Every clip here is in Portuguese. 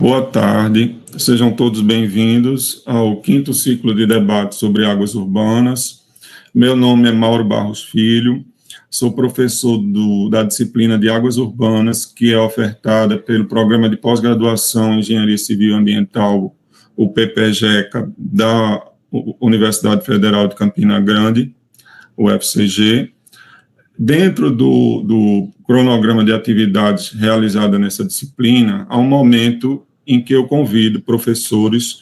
Boa tarde, sejam todos bem-vindos ao quinto ciclo de debate sobre águas urbanas. Meu nome é Mauro Barros Filho, sou professor da disciplina de águas urbanas, que é ofertada pelo Programa de Pós-Graduação em Engenharia Civil e Ambiental, o PPGECA, da Universidade Federal de Campina Grande, o UFCG. Dentro do cronograma de atividades realizada nessa disciplina, há um momento em que eu convido professores,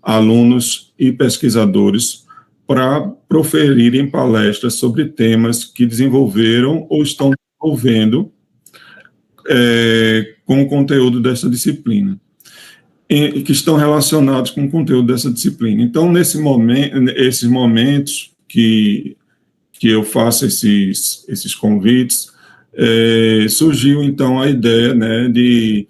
alunos e pesquisadores para proferirem palestras sobre temas que desenvolveram ou estão desenvolvendo com o conteúdo dessa disciplina, e que estão relacionados com o conteúdo dessa disciplina. Então, esses momentos que eu faço esses convites, surgiu, então, a ideia, né, de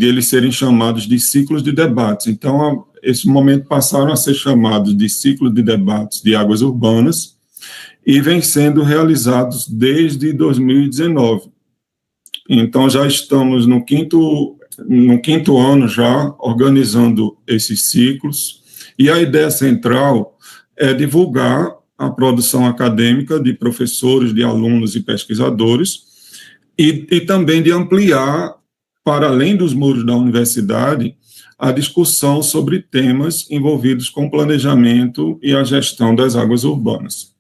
eles serem chamados de ciclos de debates. Então, esse momento passaram a ser chamados de ciclo de debates de águas urbanas e vem sendo realizados desde 2019. Então, já estamos no quinto ano já organizando esses ciclos, e a ideia central é divulgar a produção acadêmica de professores, de alunos e pesquisadores, e também de ampliar, para além dos muros da universidade, a discussão sobre temas envolvidos com o planejamento e a gestão das águas urbanas.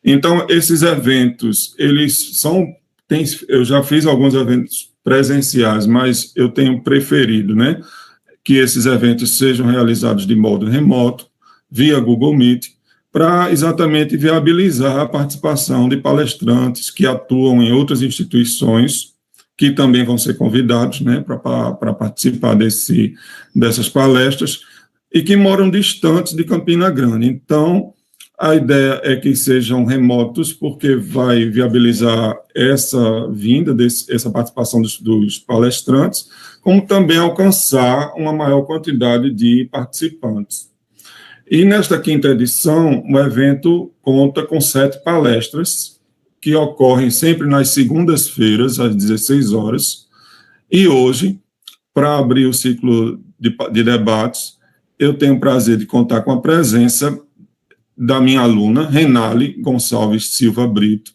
Então, esses eventos, eu já fiz alguns eventos presenciais, mas eu tenho preferido, né, que esses eventos sejam realizados de modo remoto, via Google Meet, para exatamente viabilizar a participação de palestrantes que atuam em outras instituições, que também vão ser convidados, né, para participar dessas palestras, e que moram distantes de Campina Grande. Então, a ideia é que sejam remotos, porque vai viabilizar essa vinda, essa participação dos palestrantes, como também alcançar uma maior quantidade de participantes. E nesta quinta edição, o evento conta com 7 palestras, que ocorrem sempre nas segundas-feiras, às 16 horas. E hoje, para abrir o ciclo de debates, eu tenho o prazer de contar com a presença da minha aluna, Renale Gonçalves Silva Brito,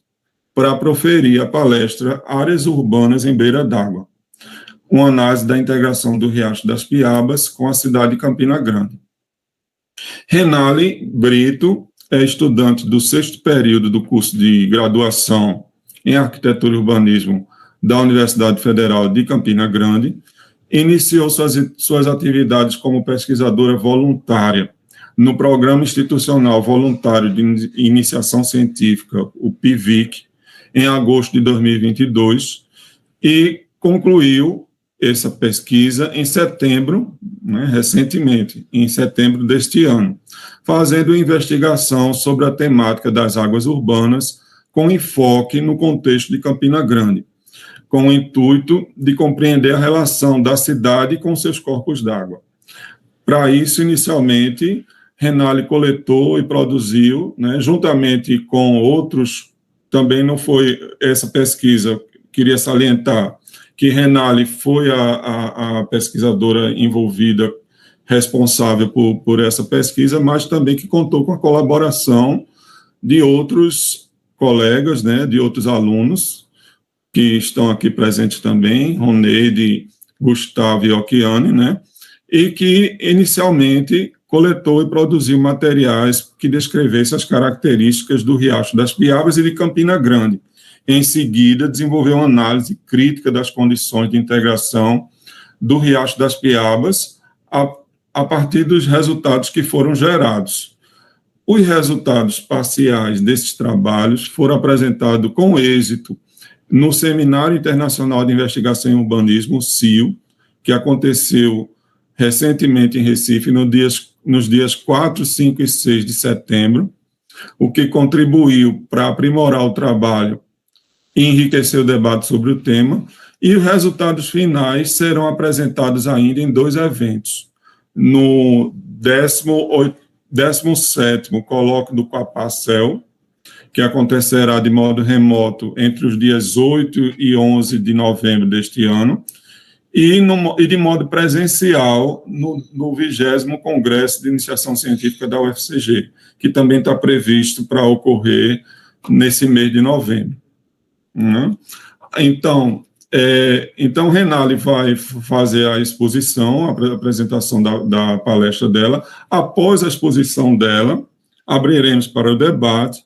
para proferir a palestra Áreas Urbanas em Beira d'Água, uma análise da integração do Riacho das Piabas com a cidade de Campina Grande. Renale Brito é estudante do 6º período do curso de graduação em Arquitetura e Urbanismo da Universidade Federal de Campina Grande. Iniciou suas atividades como pesquisadora voluntária no Programa Institucional Voluntário de Iniciação Científica, o PIVIC, em agosto de 2022, e concluiu essa pesquisa em setembro, né, recentemente, em setembro deste ano, fazendo investigação sobre a temática das águas urbanas, com enfoque no contexto de Campina Grande, com o intuito de compreender a relação da cidade com seus corpos d'água. Para isso, inicialmente, Renale coletou e produziu, né, juntamente com outros, também não foi essa pesquisa, queria salientar que Renale foi a pesquisadora envolvida, responsável por essa pesquisa, mas também que contou com a colaboração de outros colegas, né, de outros alunos, que estão aqui presentes também, Roneide, Gustavo e Occhiane, né, e que inicialmente coletou e produziu materiais que descrevessem as características do Riacho das Piabas e de Campina Grande. Em seguida, desenvolveu uma análise crítica das condições de integração do Riacho das Piabas a partir dos resultados que foram gerados. Os resultados parciais desses trabalhos foram apresentados com êxito no Seminário Internacional de Investigação em Urbanismo, CIO, que aconteceu recentemente em Recife, nos dias 4, 5 e 6 de setembro, o que contribuiu para aprimorar o trabalho e enriquecer o debate sobre o tema, e os resultados finais serão apresentados ainda em 2 eventos. No 17º Colóquio do Coapacel, que acontecerá de modo remoto entre os dias 8 e 11 de novembro deste ano, e de modo presencial no 20º Congresso de Iniciação Científica da UFCG, que também está previsto para ocorrer nesse mês de novembro. Né? Então, Renale vai fazer a exposição, a apresentação da palestra dela. Após a exposição dela, abriremos para o debate,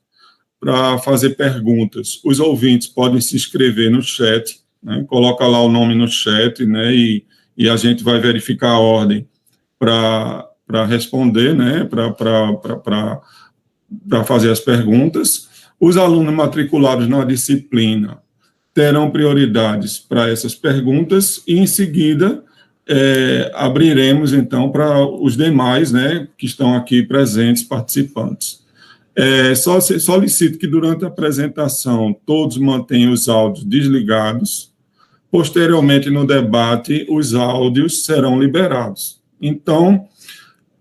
para fazer perguntas. Os ouvintes podem se inscrever no chat, né? Coloca lá o nome no chat, né? E a gente vai verificar a ordem para responder, né? Para fazer as perguntas. Os alunos matriculados na disciplina terão prioridades para essas perguntas e, em seguida, abriremos, então, para os demais, né, que estão aqui presentes, participantes. Solicito que, durante a apresentação, todos mantenham os áudios desligados. Posteriormente, no debate, os áudios serão liberados. Então,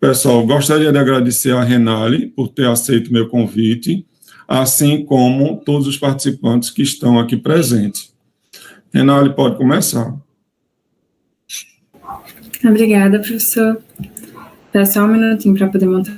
pessoal, gostaria de agradecer a Renale por ter aceito meu convite, assim como todos os participantes que estão aqui presentes. Renale, pode começar. Obrigada, professor. Dá só um minutinho para poder montar.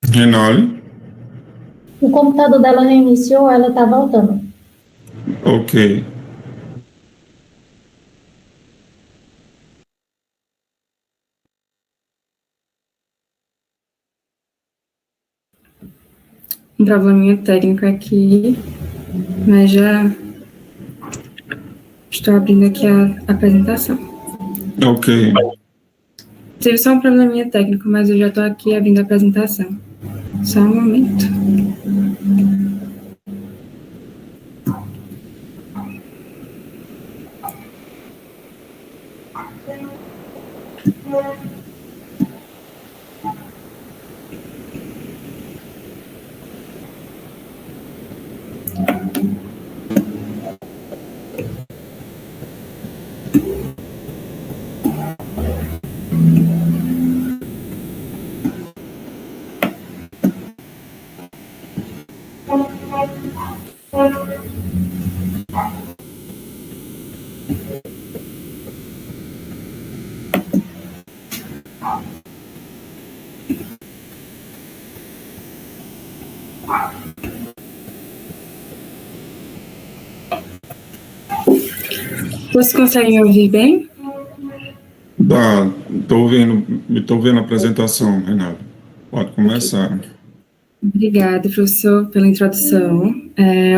Renale? O computador dela reiniciou, ela está voltando. Ok. Um probleminha técnico aqui, mas já estou abrindo aqui a apresentação. Ok. Teve só um probleminha técnico, mas eu já estou aqui abrindo a apresentação. Só um momento. Vocês conseguem me ouvir bem? Estou vendo a apresentação, Renato. Pode começar. Obrigada, professor, pela introdução.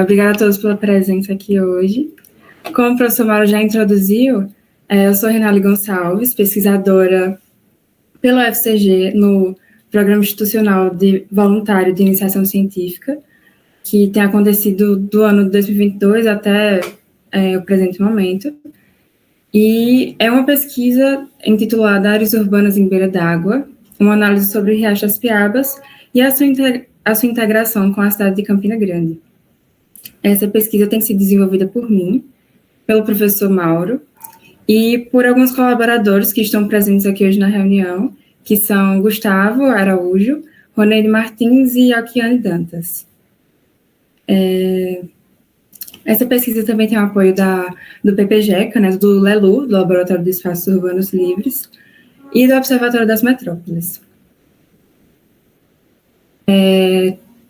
Obrigada a todos pela presença aqui hoje. Como o professor Mauro já introduziu, eu sou Renale Gonçalves, pesquisadora pela UFCG no Programa Institucional de Voluntário de Iniciação Científica, que tem acontecido do ano de 2022 até o presente momento. E é uma pesquisa intitulada Áreas Urbanas em Beira d'Água, uma análise sobre o Riacho das Piabas e a sua integração com a cidade de Campina Grande. Essa pesquisa tem sido desenvolvida por mim, pelo professor Mauro, e por alguns colaboradores que estão presentes aqui hoje na reunião, que são Gustavo Araújo, Roneide Martins e Alquiane Dantas. Essa pesquisa também tem o apoio do PPGECA, né, do LELU, do Laboratório de Espaços Urbanos Livres, e do Observatório das Metrópoles.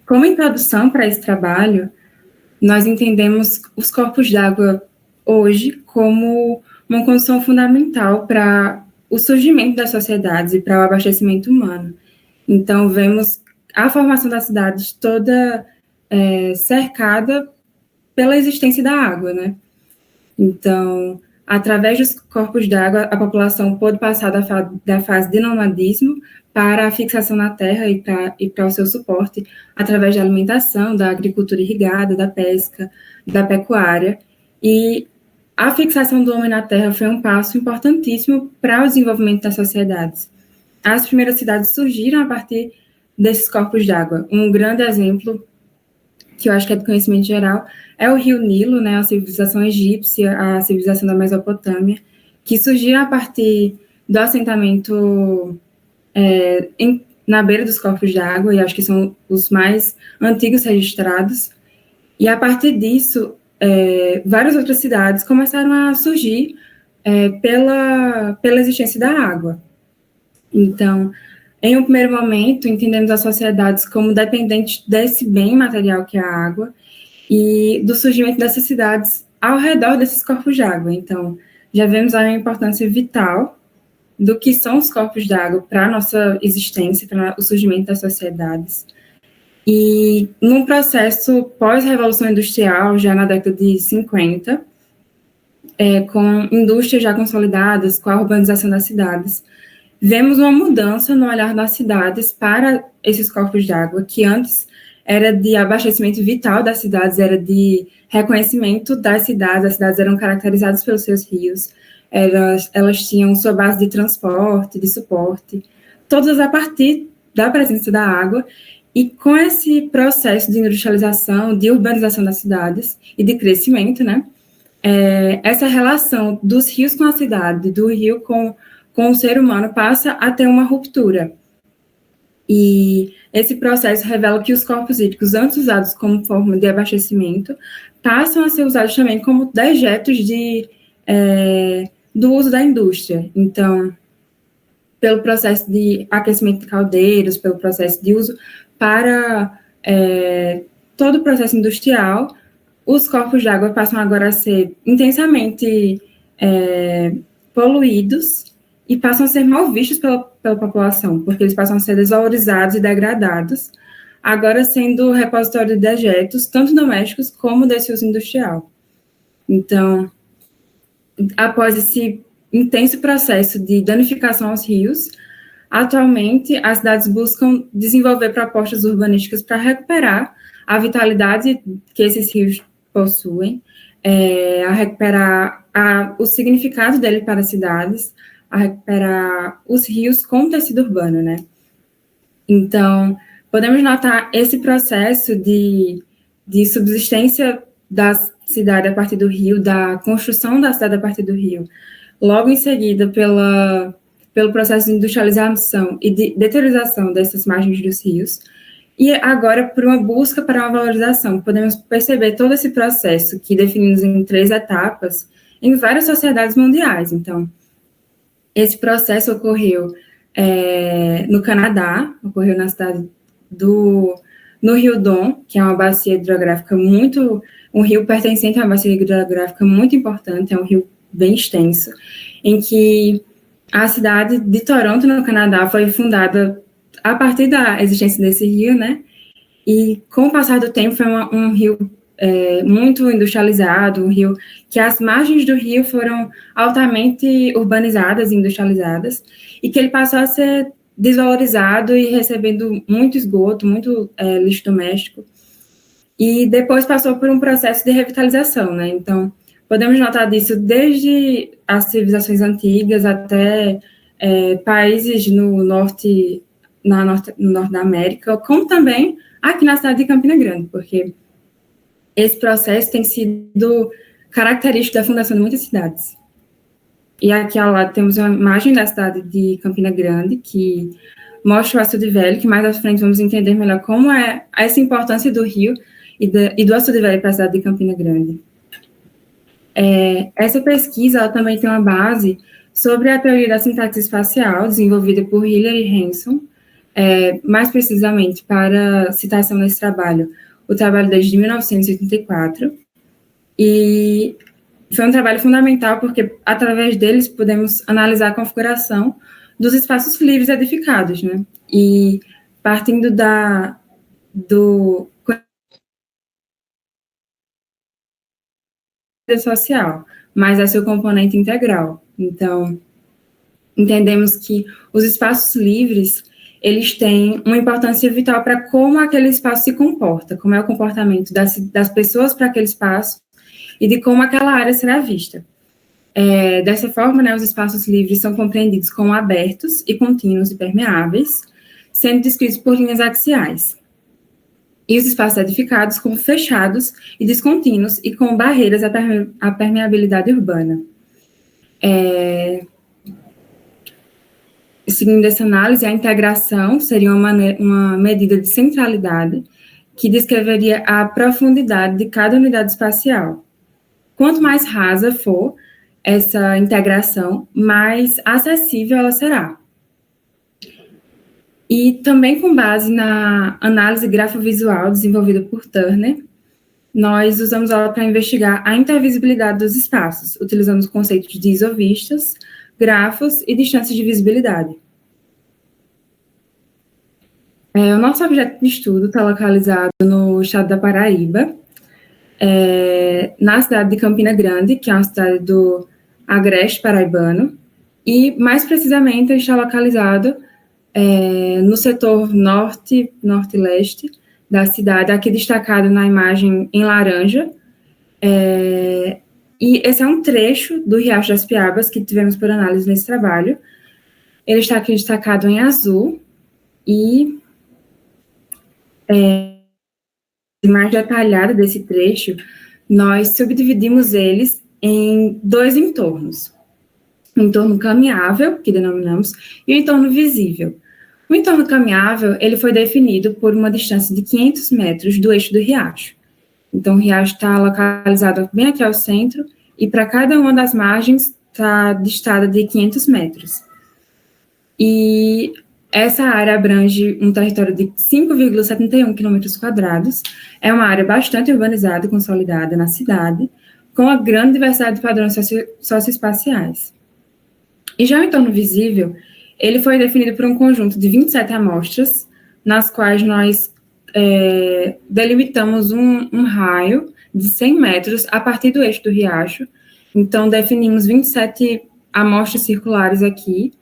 Como introdução para esse trabalho, nós entendemos os corpos d'água hoje como uma condição fundamental para o surgimento das sociedades e para o abastecimento humano. Então, vemos a formação das cidades toda cercada pela existência da água, né? Então, através dos corpos d'água, a população pôde passar da fase de nomadismo para a fixação na terra e para o seu suporte, através da alimentação, da agricultura irrigada, da pesca, da pecuária. E a fixação do homem na terra foi um passo importantíssimo para o desenvolvimento das sociedades. As primeiras cidades surgiram a partir desses corpos d'água. Um grande exemplo, que eu acho que é de conhecimento geral, é o rio Nilo, né, a civilização egípcia, a civilização da Mesopotâmia, que surgiram a partir do assentamento na beira dos corpos d'água, e acho que são os mais antigos registrados. E a partir disso, várias outras cidades começaram a surgir pela existência da água. Então, em um primeiro momento, entendemos as sociedades como dependentes desse bem material que é a água e do surgimento dessas cidades ao redor desses corpos d'água. Então, já vemos a importância vital do que são os corpos d'água para a nossa existência, para o surgimento das sociedades. E num processo pós-revolução industrial, já na década de 50, com indústrias já consolidadas, com a urbanização das cidades, vemos uma mudança no olhar das cidades para esses corpos d'água, que antes era de abastecimento vital das cidades, era de reconhecimento das cidades. As cidades eram caracterizadas pelos seus rios, elas tinham sua base de transporte, de suporte, todas a partir da presença da água. E com esse processo de industrialização, de urbanização das cidades e de crescimento, né, essa relação dos rios com a cidade, do rio com o ser humano, passa a ter uma ruptura. E esse processo revela que os corpos hídricos, antes usados como forma de abastecimento, passam a ser usados também como dejetos do uso da indústria. Então, pelo processo de aquecimento de caldeiros, pelo processo de uso para todo o processo industrial, os corpos d'água passam agora a ser intensamente poluídos e passam a ser mal vistos pela população, porque eles passam a ser desvalorizados e degradados, agora sendo repositório de dejetos, tanto domésticos como desse uso industrial. Então, após esse intenso processo de danificação aos rios, atualmente as cidades buscam desenvolver propostas urbanísticas para recuperar a vitalidade que esses rios possuem, a recuperar o significado dele para as cidades, a recuperar os rios com tecido urbano, né? Então, podemos notar esse processo de subsistência da cidade a partir do rio, da construção da cidade a partir do rio, logo em seguida pelo processo de industrialização e de deterioração dessas margens dos rios, e agora por uma busca para uma valorização. Podemos perceber todo esse processo que definimos em 3 etapas em várias sociedades mundiais. Então, esse processo ocorreu no Canadá, ocorreu na cidade no Rio Don, que é uma bacia hidrográfica um rio pertencente a uma bacia hidrográfica muito importante, é um rio bem extenso, em que a cidade de Toronto, no Canadá, foi fundada a partir da existência desse rio, né? E com o passar do tempo foi um rio muito industrializado, um rio que as margens do rio foram altamente urbanizadas e industrializadas, e que ele passou a ser desvalorizado e recebendo muito esgoto, muito lixo doméstico, e depois passou por um processo de revitalização, né? Então, podemos notar disso desde as civilizações antigas até países no norte da América, como também aqui na cidade de Campina Grande, porque esse processo tem sido característico da fundação de muitas cidades. E aqui ao lado temos uma imagem da cidade de Campina Grande, que mostra o açude velho, que mais à frente vamos entender melhor como é essa importância do rio e do açude velho para a cidade de Campina Grande. Essa pesquisa ela também tem uma base sobre a teoria da sintaxe espacial, desenvolvida por Hillary Hanson, mais precisamente para citação nesse trabalho, o trabalho desde 1984, e foi um trabalho fundamental porque, através deles, podemos analisar a configuração dos espaços livres edificados, né? E partindo do social, mas é seu componente integral. Então, entendemos que os espaços livres, eles têm uma importância vital para como aquele espaço se comporta, como é o comportamento das pessoas para aquele espaço e de como aquela área será vista. Dessa forma, né, os espaços livres são compreendidos como abertos e contínuos e permeáveis, sendo descritos por linhas axiais. E os espaços edificados como fechados e descontínuos e com barreiras à permeabilidade urbana. Seguindo essa análise, a integração seria uma medida de centralidade que descreveria a profundidade de cada unidade espacial. Quanto mais rasa for essa integração, mais acessível ela será. E também com base na análise grafovisual desenvolvida por Turner, nós usamos ela para investigar a intervisibilidade dos espaços, utilizando os conceitos de isovistas, grafos e distâncias de visibilidade. O nosso objeto de estudo está localizado no estado da Paraíba, na cidade de Campina Grande, que é uma cidade do Agreste Paraibano, e mais precisamente ele está localizado no setor norte e leste da cidade, aqui destacado na imagem em laranja, e esse é um trecho do Riacho das Piabas que tivemos por análise nesse trabalho. Ele está aqui destacado em azul e mais detalhada desse trecho, nós subdividimos eles em dois entornos. O entorno caminhável, que denominamos, e o entorno visível. O entorno caminhável, ele foi definido por uma distância de 500 metros do eixo do riacho. Então, o riacho está localizado bem aqui ao centro, e para cada uma das margens está distada de 500 metros. E essa área abrange um território de 5,71 km², é uma área bastante urbanizada e consolidada na cidade, com uma grande diversidade de padrões socioespaciais. E já o entorno visível, ele foi definido por um conjunto de 27 amostras, nas quais nós delimitamos um raio de 100 metros a partir do eixo do riacho. Então, definimos 27 amostras circulares aqui,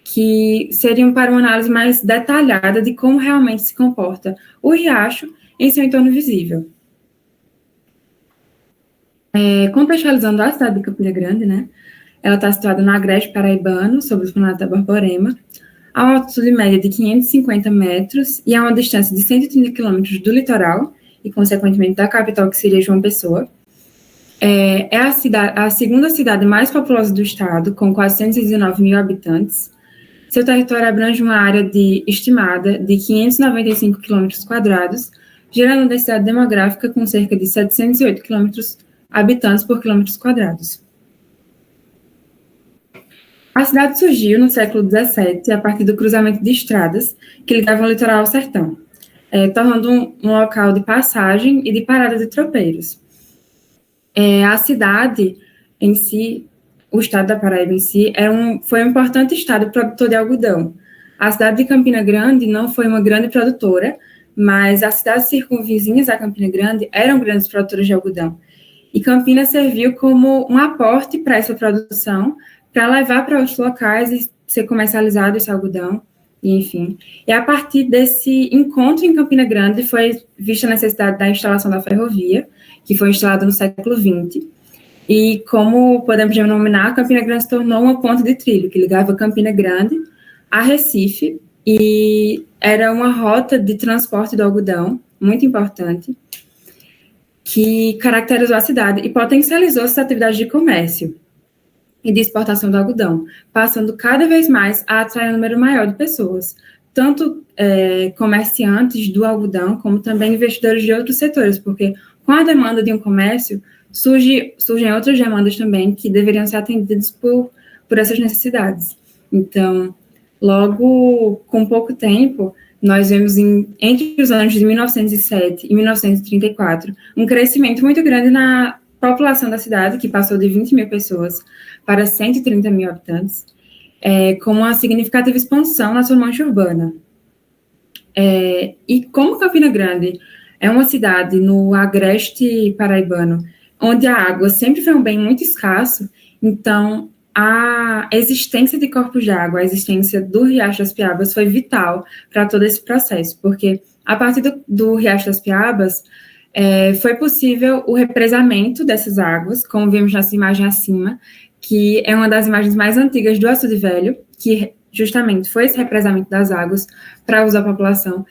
que seriam para uma análise mais detalhada de como realmente se comporta o riacho em seu entorno visível. Contextualizando a cidade de Campina Grande, né? Ela está situada no Agreste Paraibano, sobre o planeta Borborema, a uma altitude média de 550 metros e a uma distância de 130 quilômetros do litoral e, consequentemente, da capital, que seria João Pessoa. É a segunda cidade mais populosa do estado, com 419 mil habitantes. Seu território abrange uma área estimada de 595 km², gerando uma densidade demográfica com cerca de 708 habitantes por quilômetros quadrados. A cidade surgiu no século XVII, a partir do cruzamento de estradas que ligavam o litoral ao sertão, tornando um local de passagem e de parada de tropeiros. A cidade em si, o estado da Paraíba em si, foi um importante estado produtor de algodão. A cidade de Campina Grande não foi uma grande produtora, mas as cidades circunvizinhas a Campina Grande eram grandes produtoras de algodão. E Campina serviu como um aporte para essa produção, para levar para outros locais e ser comercializado esse algodão, e enfim. E a partir desse encontro em Campina Grande foi vista a necessidade da instalação da ferrovia, que foi instalada no século XX, e como podemos denominar, Campina Grande se tornou uma ponte de trilho, que ligava Campina Grande a Recife, e era uma rota de transporte do algodão, muito importante, que caracterizou a cidade e potencializou essas atividades de comércio e de exportação do algodão, passando cada vez mais a atrair um número maior de pessoas, tanto comerciantes do algodão, como também investidores de outros setores, porque com a demanda de um comércio, surgem outras demandas também que deveriam ser atendidas por essas necessidades. Então, logo, com pouco tempo, nós vemos entre os anos de 1907 e 1934 um crescimento muito grande na população da cidade, que passou de 20 mil pessoas para 130 mil habitantes, com uma significativa expansão na sua mancha urbana. E como Campina Grande é uma cidade no agreste paraibano, onde a água sempre foi um bem muito escasso, então a existência de corpos de água, a existência do Riacho das Piabas foi vital para todo esse processo, porque a partir do Riacho das Piabas foi possível o represamento dessas águas, como vimos nessa imagem acima, que é uma das imagens mais antigas do Açude Velho, que justamente foi esse represamento das águas para uso da população.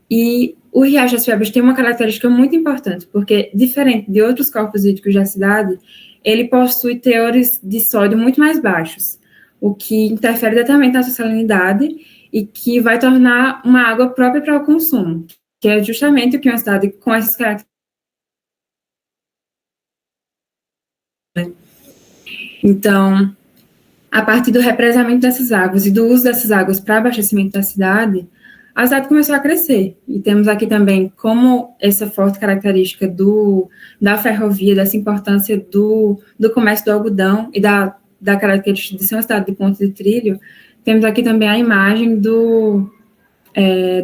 E o Riacho das Piabas tem uma característica muito importante, porque, diferente de outros corpos hídricos da cidade, ele possui teores de sódio muito mais baixos, o que interfere diretamente na sua salinidade e que vai tornar uma água própria para o consumo, que é justamente o que uma cidade com essas características. Então, a partir do represamento dessas águas e do uso dessas águas para abastecimento da cidade, a cidade começou a crescer. E temos aqui também como essa forte característica da ferrovia, dessa importância do comércio do algodão e da característica de ser uma cidade de ponto de trilho, temos aqui também a imagem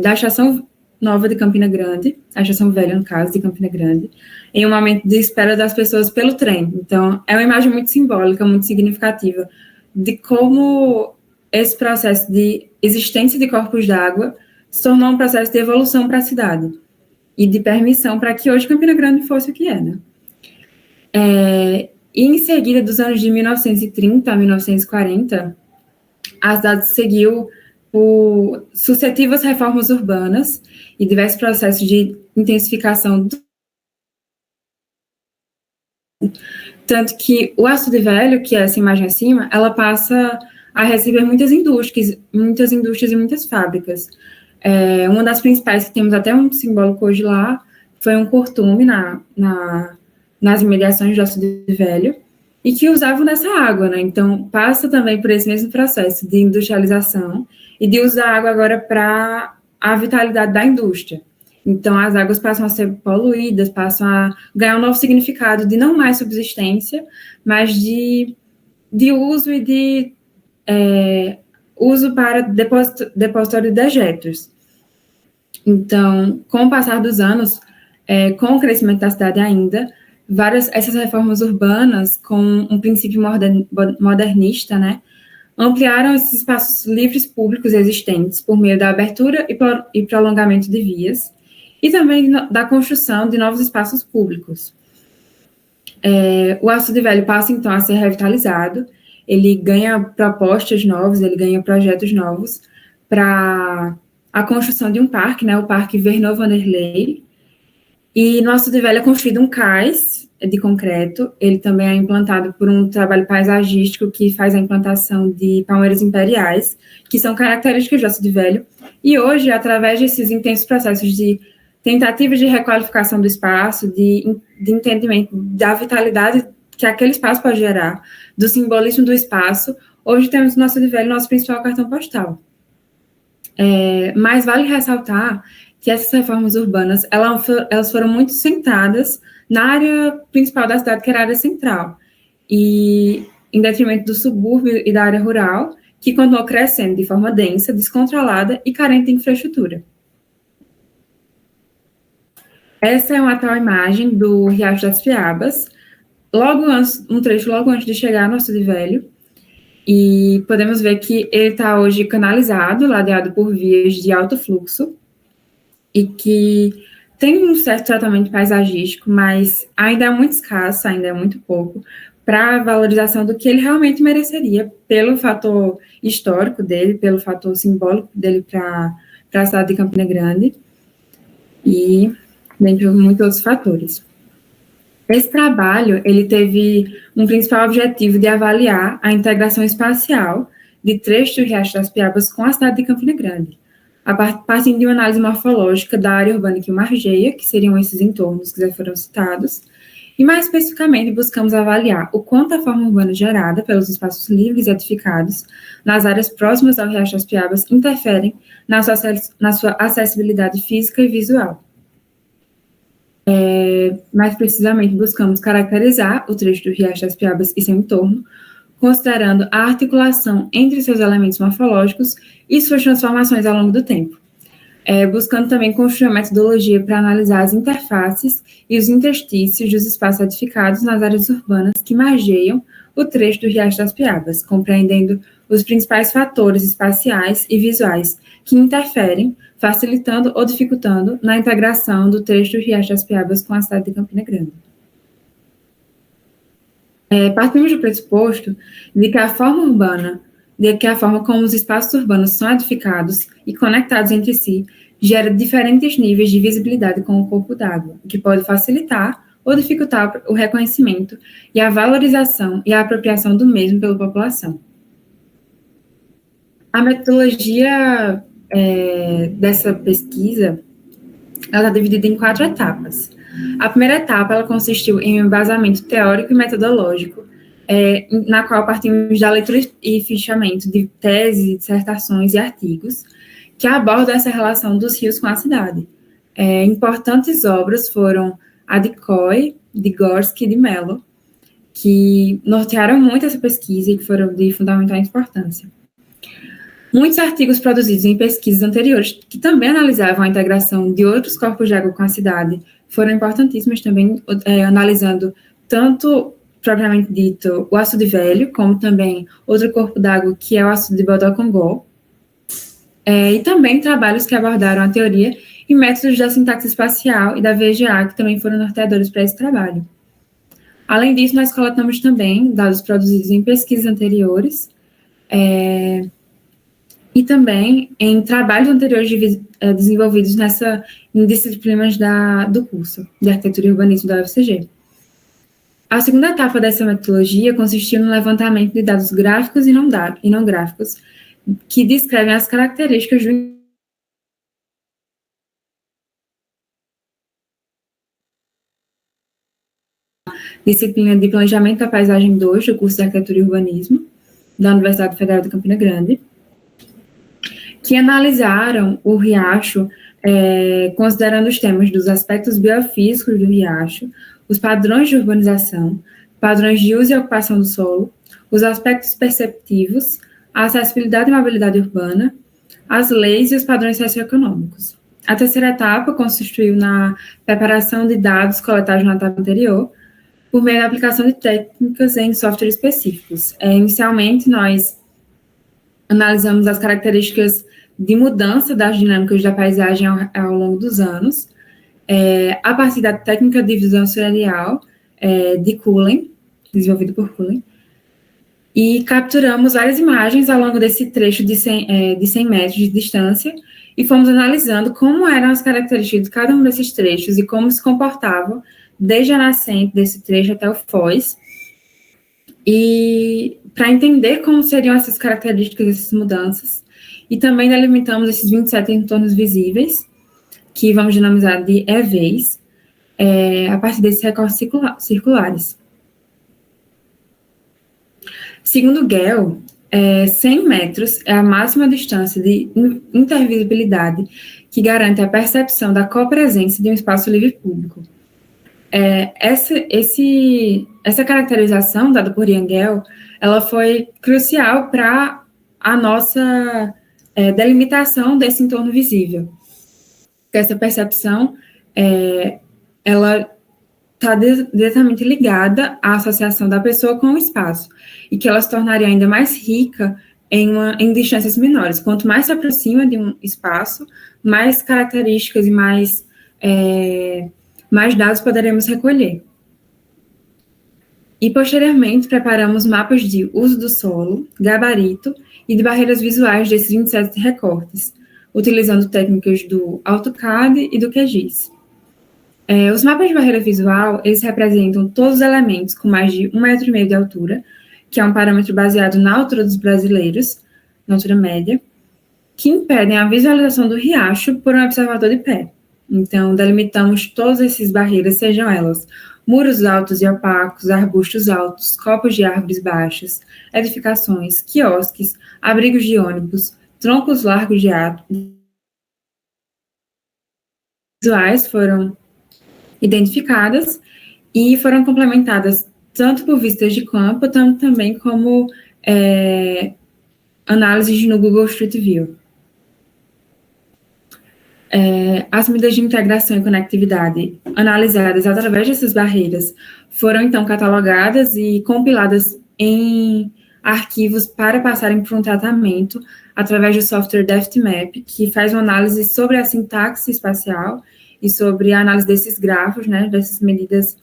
da estação nova de Campina Grande, a estação velha, no caso, de Campina Grande, em um momento de espera das pessoas pelo trem. Então, é uma imagem muito simbólica, muito significativa, de como esse processo de existência de corpos d'água se tornou um processo de evolução para a cidade e de permissão para que hoje Campina Grande fosse o que é, né? E em seguida, dos anos de 1930 a 1940, a cidade seguiu por sucessivas reformas urbanas e diversos processos de intensificação tanto que o Açude Velho, que é essa imagem acima, ela passa a receber muitas indústrias e muitas fábricas. Uma das principais, que temos até um simbólico hoje lá, foi um curtume nas imediações do Açude Velho, e que usavam dessa água, né? Então, passa também por esse mesmo processo de industrialização e de usar a água agora para a vitalidade da indústria. Então, as águas passam a ser poluídas, passam a ganhar um novo significado de não mais subsistência, mas de uso e de uso para depositório de dejetos. Então, com o passar dos anos, com o crescimento da cidade ainda, essas reformas urbanas, com um princípio modernista, né, ampliaram esses espaços livres públicos existentes por meio da abertura e prolongamento de vias, e também da construção de novos espaços públicos. O Açude Velho passa, então, a ser revitalizado, ele ganha propostas novas, ele ganha projetos novos para a construção de um parque, né, o Parque Vernot Vanderlei, e no Açude Velho é construído um cais de concreto, ele também é implantado por um trabalho paisagístico que faz a implantação de palmeiras imperiais, que são características do Açude Velho, e hoje, através desses intensos processos de tentativas de requalificação do espaço, de entendimento da vitalidade que aquele espaço pode gerar, do simbolismo do espaço, hoje temos no Açude Velho nosso principal cartão postal. Mas vale ressaltar que essas reformas urbanas, elas foram muito centradas na área principal da cidade, que era a área central, e em detrimento do subúrbio e da área rural, que continuou crescendo de forma densa, descontrolada e carente de infraestrutura. Essa é uma atual imagem do Riacho das Piabas, um trecho logo antes de chegar no Açude Velho, e podemos ver que ele está hoje canalizado, ladeado por vias de alto fluxo, e que tem um certo tratamento paisagístico, mas ainda é muito escasso, ainda é muito pouco, para a valorização do que ele realmente mereceria, pelo fator histórico dele, pelo fator simbólico dele para a cidade de Campina Grande, e dentre muitos outros fatores. Esse trabalho, ele teve um principal objetivo de avaliar a integração espacial de trechos do Riacho das Piabas com a cidade de Campina Grande, a partir de uma análise morfológica da área urbana que o margeia, que seriam esses entornos que já foram citados, e mais especificamente buscamos avaliar o quanto a forma urbana gerada pelos espaços livres e edificados nas áreas próximas ao Riacho das Piabas interferem na sua acessibilidade física e visual. Mais precisamente, buscamos caracterizar o trecho do Riacho das Piabas e seu entorno, considerando a articulação entre seus elementos morfológicos e suas transformações ao longo do tempo. buscando também construir uma metodologia para analisar as interfaces e os interstícios dos espaços edificados nas áreas urbanas que margeiam o trecho do Riacho das Piabas, compreendendo os principais fatores espaciais e visuais que interferem, facilitando ou dificultando na integração do trecho do Riacho das Piabas com a cidade de Campina Grande. Partimos do pressuposto de que a forma como os espaços urbanos são edificados e conectados entre si gera diferentes níveis de visibilidade com o corpo d'água, o que pode facilitar ou dificultar o reconhecimento e a valorização e a apropriação do mesmo pela população. A metodologia dessa pesquisa ela está dividida em 4 etapas. A primeira etapa ela consistiu em um embasamento teórico e metodológico, na qual partimos da leitura e fichamento de teses, dissertações e artigos que abordam essa relação dos rios com a cidade. Importantes obras foram a de Coy, de Gorski e de Mello, que nortearam muito essa pesquisa e que foram de fundamental importância. Muitos artigos produzidos em pesquisas anteriores, que também analisavam a integração de outros corpos de água com a cidade, foram importantíssimos também, analisando tanto, propriamente dito, o Açude Velho, como também outro corpo d'água, que é o Açude de Bodocongó, e também trabalhos que abordaram a teoria e métodos da sintaxe espacial e da VGA, que também foram norteadores para esse trabalho. Além disso, nós coletamos também dados produzidos em pesquisas anteriores, e também em trabalhos anteriores desenvolvidos em disciplinas do curso de Arquitetura e Urbanismo da UFCG. A segunda etapa dessa metodologia consistiu no levantamento de dados gráficos e não gráficos, que descrevem as características do disciplina de Planejamento da Paisagem 2, do curso de Arquitetura e Urbanismo, da Universidade Federal de Campina Grande, que analisaram o riacho, considerando os temas dos aspectos biofísicos do riacho, os padrões de urbanização, padrões de uso e ocupação do solo, os aspectos perceptivos, a acessibilidade e mobilidade urbana, as leis e os padrões socioeconômicos. A terceira etapa consistiu na preparação de dados coletados na etapa anterior, por meio da aplicação de técnicas em softwares específicos. Inicialmente, nós analisamos as características de mudança das dinâmicas da paisagem ao longo dos anos, a partir da técnica de visão sensorial de Cullen, desenvolvida por Cullen, e capturamos várias imagens ao longo desse trecho de 100 metros de distância e fomos analisando como eram as características de cada um desses trechos e como se comportavam desde a nascente desse trecho até o foz, e para entender como seriam essas características, essas mudanças, e também delimitamos esses 27 entornos visíveis, que vamos denominar de EVs, a partir desses recortes circulares. Segundo Gell, 100 metros é a máxima distância de intervisibilidade que garante a percepção da copresença de um espaço livre público. Essa caracterização dada por Ian Gell, ela foi crucial para a nossa delimitação desse entorno visível. Essa percepção, ela está diretamente ligada à associação da pessoa com o espaço, e que ela se tornaria ainda mais rica em distâncias menores. Quanto mais se aproxima de um espaço, mais características e mais dados poderemos recolher. E, posteriormente, preparamos mapas de uso do solo, gabarito e de barreiras visuais desses 27 recortes, utilizando técnicas do AutoCAD e do QGIS. Os mapas de barreira visual, eles representam todos os elementos com mais de 1,5 m de altura, que é um parâmetro baseado na altura dos brasileiros, na altura média, que impedem a visualização do riacho por um observador de pé. Então, delimitamos todas essas barreiras, sejam elas muros altos e opacos, arbustos altos, copos de árvores baixas, edificações, quiosques, abrigos de ônibus, troncos largos de árvores. Visuais foram identificadas e foram complementadas tanto por vistas de campo, tanto também como análises no Google Street View. As medidas de integração e conectividade analisadas através dessas barreiras foram, então, catalogadas e compiladas em arquivos para passarem por um tratamento através do software DeftMap, que faz uma análise sobre a sintaxe espacial e sobre a análise desses grafos, né, dessas medidas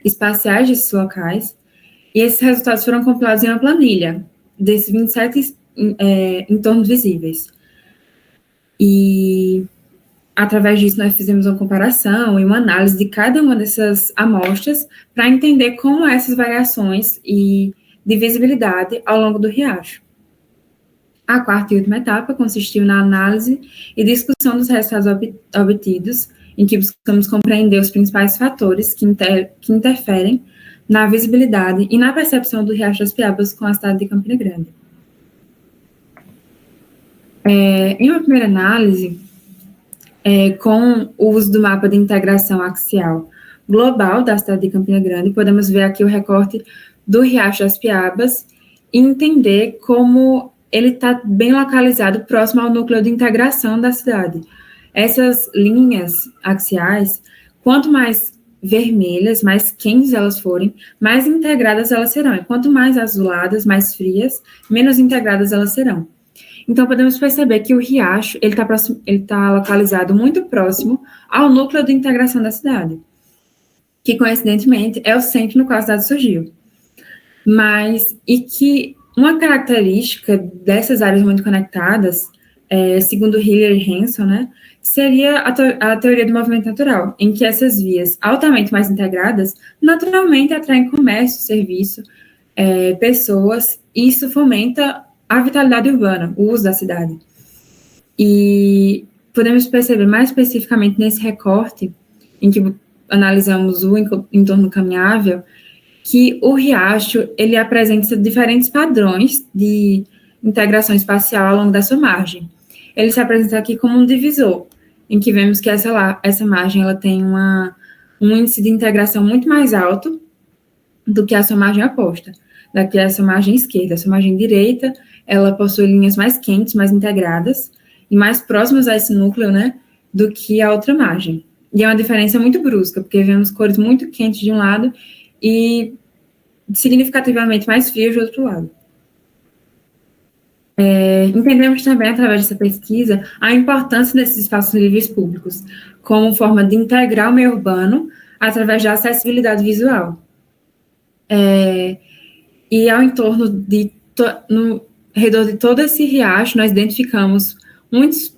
espaciais desses locais. E esses resultados foram compilados em uma planilha desses 27 entornos visíveis. E, através disso, nós fizemos uma comparação e uma análise de cada uma dessas amostras para entender como essas variações de visibilidade ao longo do riacho. A quarta e última etapa consistiu na análise e discussão dos resultados obtidos, em que buscamos compreender os principais fatores que interferem na visibilidade e na percepção do Riacho das Piabas com a cidade de Campina Grande. Em uma primeira análise, com o uso do mapa de integração axial global da cidade de Campina Grande, podemos ver aqui o recorte do Riacho das Piabas e entender como ele está bem localizado próximo ao núcleo de integração da cidade. Essas linhas axiais, quanto mais vermelhas, mais quentes elas forem, mais integradas elas serão. E quanto mais azuladas, mais frias, menos integradas elas serão. Então, podemos perceber que o riacho ele tá localizado muito próximo ao núcleo de integração da cidade, que, coincidentemente, é o centro no qual a cidade surgiu. E que uma característica dessas áreas muito conectadas, segundo Hiller e Hanson, né, seria a teoria do movimento natural, em que essas vias altamente mais integradas naturalmente atraem comércio, serviço, pessoas, e isso fomenta a vitalidade urbana, o uso da cidade. E podemos perceber mais especificamente nesse recorte, em que analisamos o entorno caminhável, que o riacho ele apresenta diferentes padrões de integração espacial ao longo da sua margem. Ele se apresenta aqui como um divisor, em que vemos que essa margem ela tem um índice de integração muito mais alto do que a sua margem oposta, daqui a sua margem esquerda. A sua margem direita, ela possui linhas mais quentes, mais integradas, e mais próximas a esse núcleo, né, do que a outra margem. E é uma diferença muito brusca, porque vemos cores muito quentes de um lado e significativamente mais frias do outro lado. Entendemos também, através dessa pesquisa, a importância desses espaços livres públicos, como forma de integrar o meio urbano através da acessibilidade visual. E ao no redor de todo esse riacho, nós identificamos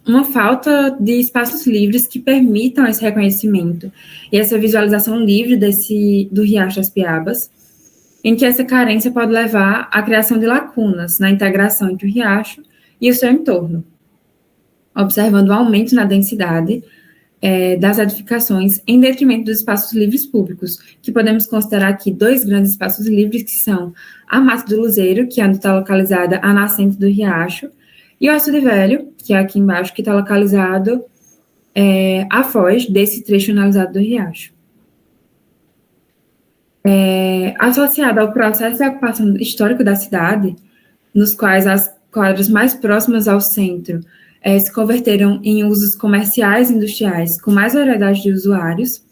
uma falta de espaços livres que permitam esse reconhecimento e essa visualização livre do Riacho das Piabas, em que essa carência pode levar à criação de lacunas na integração entre o riacho e o seu entorno, observando o aumento na densidade das edificações em detrimento dos espaços livres públicos, que podemos considerar aqui dois grandes espaços livres, que são a Mata do Luzeiro, que é onde está localizada a nascente do riacho, e o Açude Velho, que é aqui embaixo, que está localizado a foz desse trecho analisado do riacho. Associado ao processo de ocupação histórico da cidade, nos quais as quadras mais próximas ao centro se converteram em usos comerciais e industriais com mais variedade de usuários,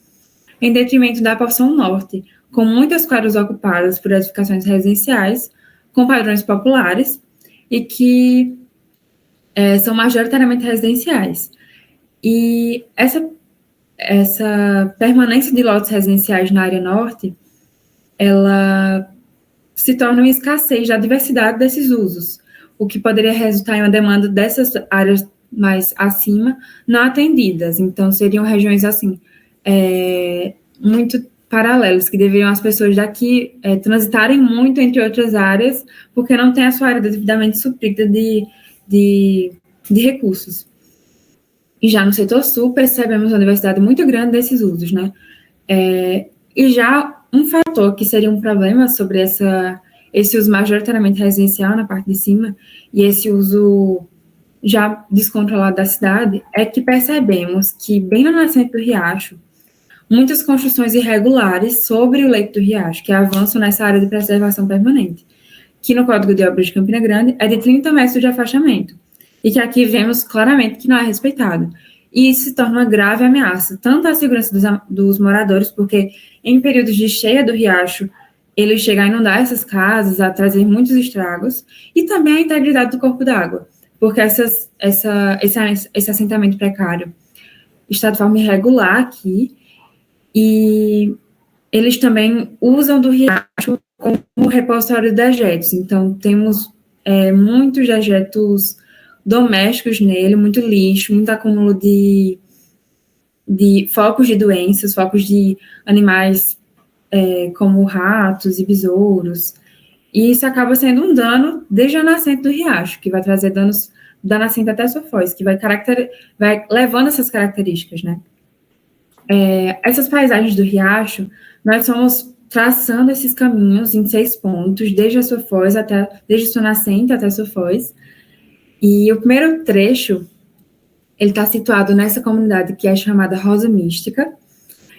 em detrimento da porção norte, com muitas quadras ocupadas por edificações residenciais com padrões populares e que são majoritariamente residenciais. E essa permanência de lotes residenciais na área norte, ela se torna uma escassez da diversidade desses usos, o que poderia resultar em uma demanda dessas áreas mais acima não atendidas. Então, seriam regiões, assim, muito paralelas, que deveriam as pessoas daqui transitarem muito entre outras áreas, porque não tem a sua área devidamente suprida de recursos. E já no setor sul, percebemos uma diversidade muito grande desses usos, né? E já um fator que seria um problema sobre esse uso majoritariamente residencial na parte de cima e esse uso já descontrolado da cidade é que percebemos que, bem na nascente do riacho, muitas construções irregulares sobre o leito do riacho, que avançam nessa área de preservação permanente, que no Código de Obras de Campina Grande é de 30 metros de afastamento, e que aqui vemos claramente que não é respeitado. e isso se torna uma grave ameaça, tanto à segurança dos moradores, porque em períodos de cheia do riacho, ele chega a inundar essas casas, a trazer muitos estragos, e também a integridade do corpo d'água, porque esse assentamento precário está de forma irregular aqui, e eles também usam do riacho como repositório de dejetos. Então, temos muitos dejetos domésticos nele, muito lixo, muito acúmulo de focos de doenças, focos de animais como ratos e besouros. E isso acaba sendo um dano desde a nascente do riacho, que vai trazer danos da nascente até a sua foz, que vai levando essas características, né? Essas paisagens do riacho, nós somos traçando esses caminhos em 6 pontos, desde a sua foz desde sua nascente até a sua foz. E o primeiro trecho, ele está situado nessa comunidade que é chamada Rosa Mística,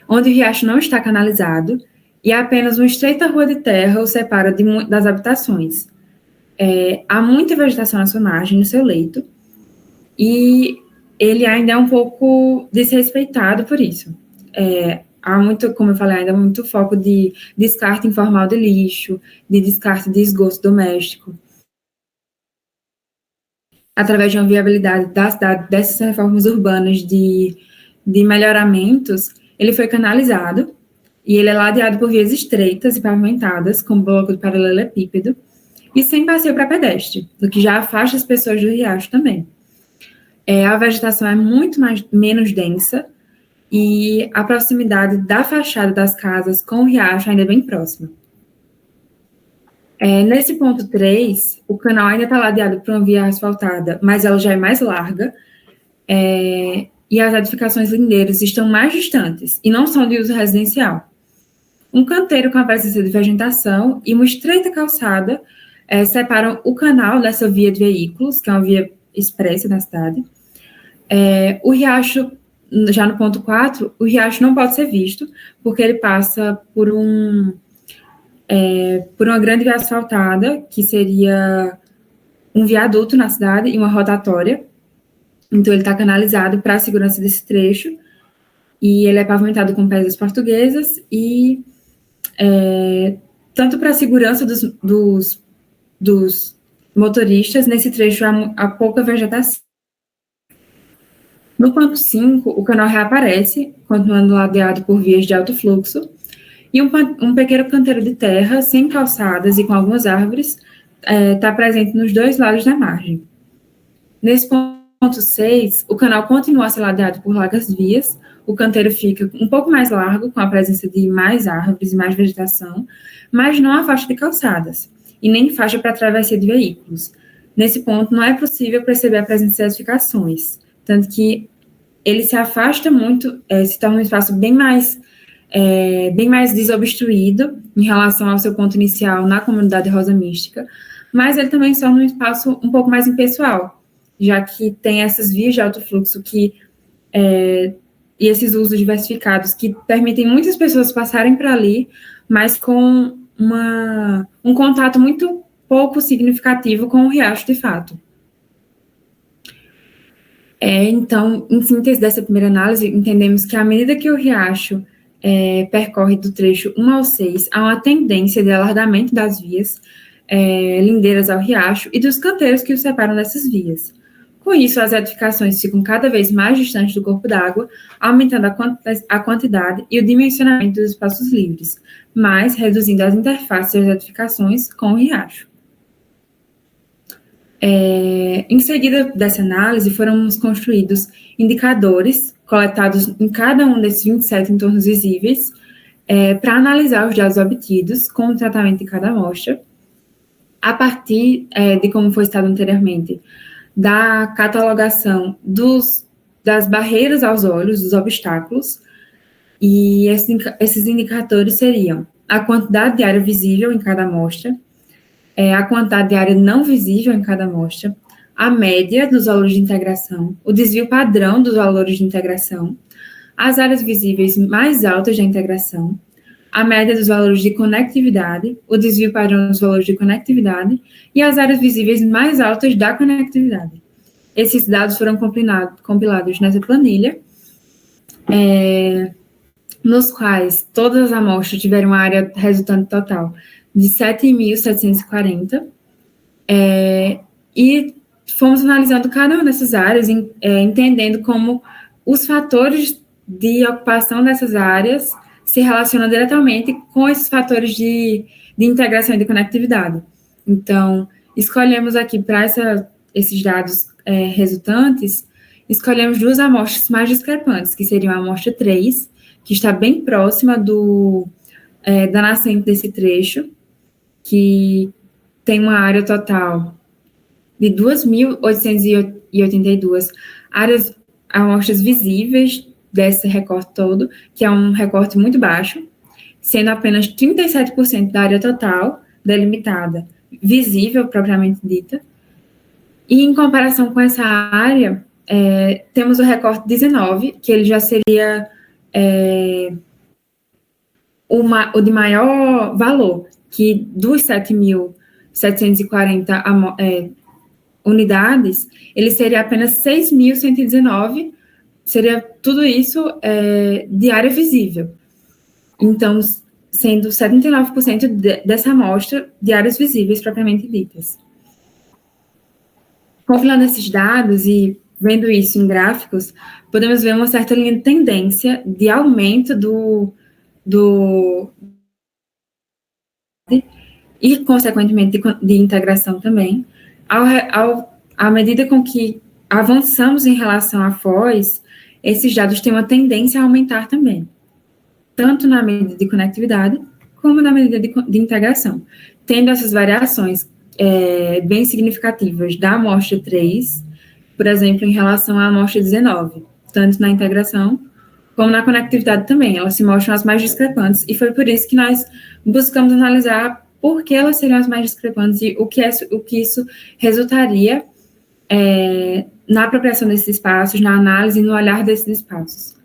onde o riacho não está canalizado e apenas uma estreita rua de terra o separa das habitações. Há muita vegetação na sua margem, no seu leito, e ele ainda é um pouco desrespeitado por isso. Há muito, como eu falei, ainda muito foco de descarte informal de lixo, de descarte de esgoto doméstico. Através de uma viabilidade da cidade, dessas reformas urbanas de melhoramentos, ele foi canalizado e ele é ladeado por vias estreitas e pavimentadas, com bloco de paralelepípedo, e sem passeio para pedestre, o que já afasta as pessoas do riacho também. A vegetação é muito menos densa e a proximidade da fachada das casas com o riacho ainda é bem próxima. Nesse ponto 3, o canal ainda está ladeado por uma via asfaltada, mas ela já é mais larga, e as edificações lindeiras estão mais distantes e não são de uso residencial. Um canteiro com a presença de vegetação e uma estreita calçada separam o canal dessa via de veículos, que é uma via expressa na cidade. O riacho, já no ponto 4, o riacho não pode ser visto, porque ele passa por uma grande via asfaltada, que seria um viaduto na cidade e uma rotatória. Então, ele está canalizado para a segurança desse trecho, e ele é pavimentado com pedras portuguesas, e tanto para a segurança dos motoristas, nesse trecho há pouca vegetação. No ponto 5, o canal reaparece, continuando ladeado por vias de alto fluxo, e um pequeno canteiro de terra, sem calçadas e com algumas árvores, está presente nos 2 lados da margem. Nesse ponto 6, o canal continua a ser ladeado por largas vias, o canteiro fica um pouco mais largo, com a presença de mais árvores e mais vegetação, mas não há faixa de calçadas, e nem faixa para travessia de veículos. Nesse ponto, não é possível perceber a presença de edificações, tanto que ele se afasta muito, se torna um espaço bem mais desobstruído em relação ao seu ponto inicial na comunidade Rosa Mística, mas ele também se torna um espaço um pouco mais impessoal, já que tem essas vias de alto fluxo e esses usos diversificados que permitem muitas pessoas passarem por ali, mas com um contato muito pouco significativo com o riacho de fato. Então, em síntese dessa primeira análise, entendemos que à medida que o riacho percorre do trecho 1 ao 6, há uma tendência de alargamento das vias lindeiras ao riacho e dos canteiros que o separam dessas vias. Com isso, as edificações ficam cada vez mais distantes do corpo d'água, aumentando a quantidade e o dimensionamento dos espaços livres, mas reduzindo as interfaces das edificações com o riacho. Em seguida dessa análise, foram construídos indicadores coletados em cada um desses 27 entornos visíveis para analisar os dados obtidos com o tratamento de cada amostra, a partir de, como foi citado anteriormente, da catalogação das barreiras aos olhos, dos obstáculos, e esses indicadores seriam a quantidade de área visível em cada amostra, a quantidade de área não visível em cada amostra, a média dos valores de integração, o desvio padrão dos valores de integração, as áreas visíveis mais altas da integração, a média dos valores de conectividade, o desvio padrão dos valores de conectividade e as áreas visíveis mais altas da conectividade. esses dados foram compilados nessa planilha, nos quais todas as amostras tiveram uma área resultante total de 7.740, e fomos analisando cada uma dessas áreas, entendendo como os fatores de ocupação dessas áreas se relacionam diretamente com esses fatores de integração e de conectividade. Então, escolhemos aqui para esses dados resultantes, escolhemos 2 amostras mais discrepantes, que seriam a amostra 3, que está bem próxima da nascente desse trecho, que tem uma área total de 2.882 amostras visíveis desse recorte todo, que é um recorte muito baixo, sendo apenas 37% da área total delimitada visível, propriamente dita. E em comparação com essa área, temos o recorte 19, que ele já seria o de maior valor, que dos 7.740 unidades, ele seria apenas 6.119, seria tudo isso de área visível. Então, sendo 79% dessa amostra de áreas visíveis propriamente ditas. Compilando esses dados e vendo isso em gráficos, podemos ver uma certa linha de tendência de aumento e, consequentemente, de integração também, à medida com que avançamos em relação à Foz, esses dados têm uma tendência a aumentar também, tanto na medida de conectividade, como na medida de integração, tendo essas variações bem significativas da amostra 3, por exemplo, em relação à amostra 19, tanto na integração como na conectividade também, elas se mostram as mais discrepantes, e foi por isso que nós buscamos analisar por que elas seriam as mais discrepantes e o que isso resultaria na apropriação desses espaços, na análise e no olhar desses espaços.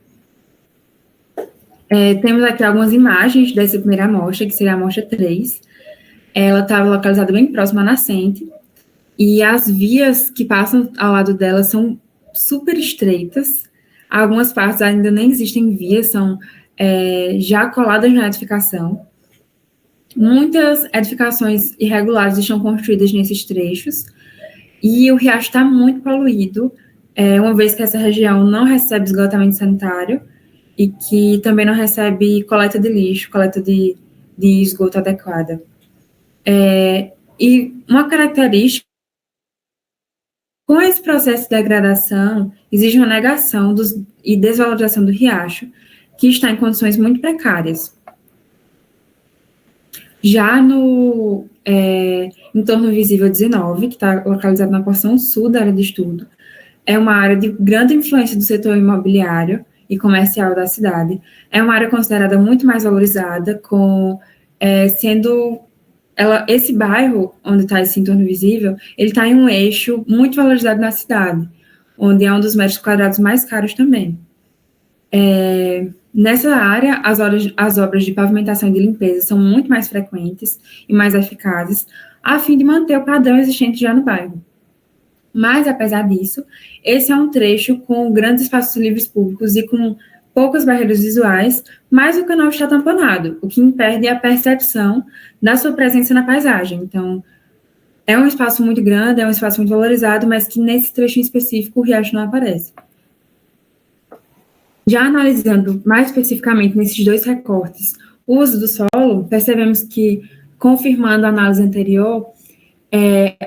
Temos aqui algumas imagens dessa primeira amostra, que seria a amostra 3. Ela estava localizada bem próxima à nascente, e as vias que passam ao lado dela são super estreitas. Algumas partes ainda nem existem vias, são já coladas na edificação. Muitas edificações irregulares estão construídas nesses trechos, e o riacho está muito poluído, uma vez que essa região não recebe esgotamento sanitário e que também não recebe coleta de lixo, coleta de esgoto adequada. E uma característica, com esse processo de degradação, exige uma negação e desvalorização do riacho, que está em condições muito precárias. Já no entorno visível 19, que está localizado na porção sul da área de estudo, é uma área de grande influência do setor imobiliário e comercial da cidade. É uma área considerada muito mais valorizada, esse bairro, onde está esse entorno visível, ele está em um eixo muito valorizado na cidade, onde é um dos metros quadrados mais caros também. Nessa área, as obras de pavimentação e de limpeza são muito mais frequentes e mais eficazes, a fim de manter o padrão existente já no bairro. Mas, apesar disso, esse é um trecho com grandes espaços livres públicos e com poucas barreiras visuais, mas o canal está tamponado, o que impede a percepção da sua presença na paisagem. Então, é um espaço muito grande, é um espaço muito valorizado, mas que nesse trecho em específico o riacho não aparece. Já analisando mais especificamente nesses 2 recortes o uso do solo, percebemos que, confirmando a análise anterior,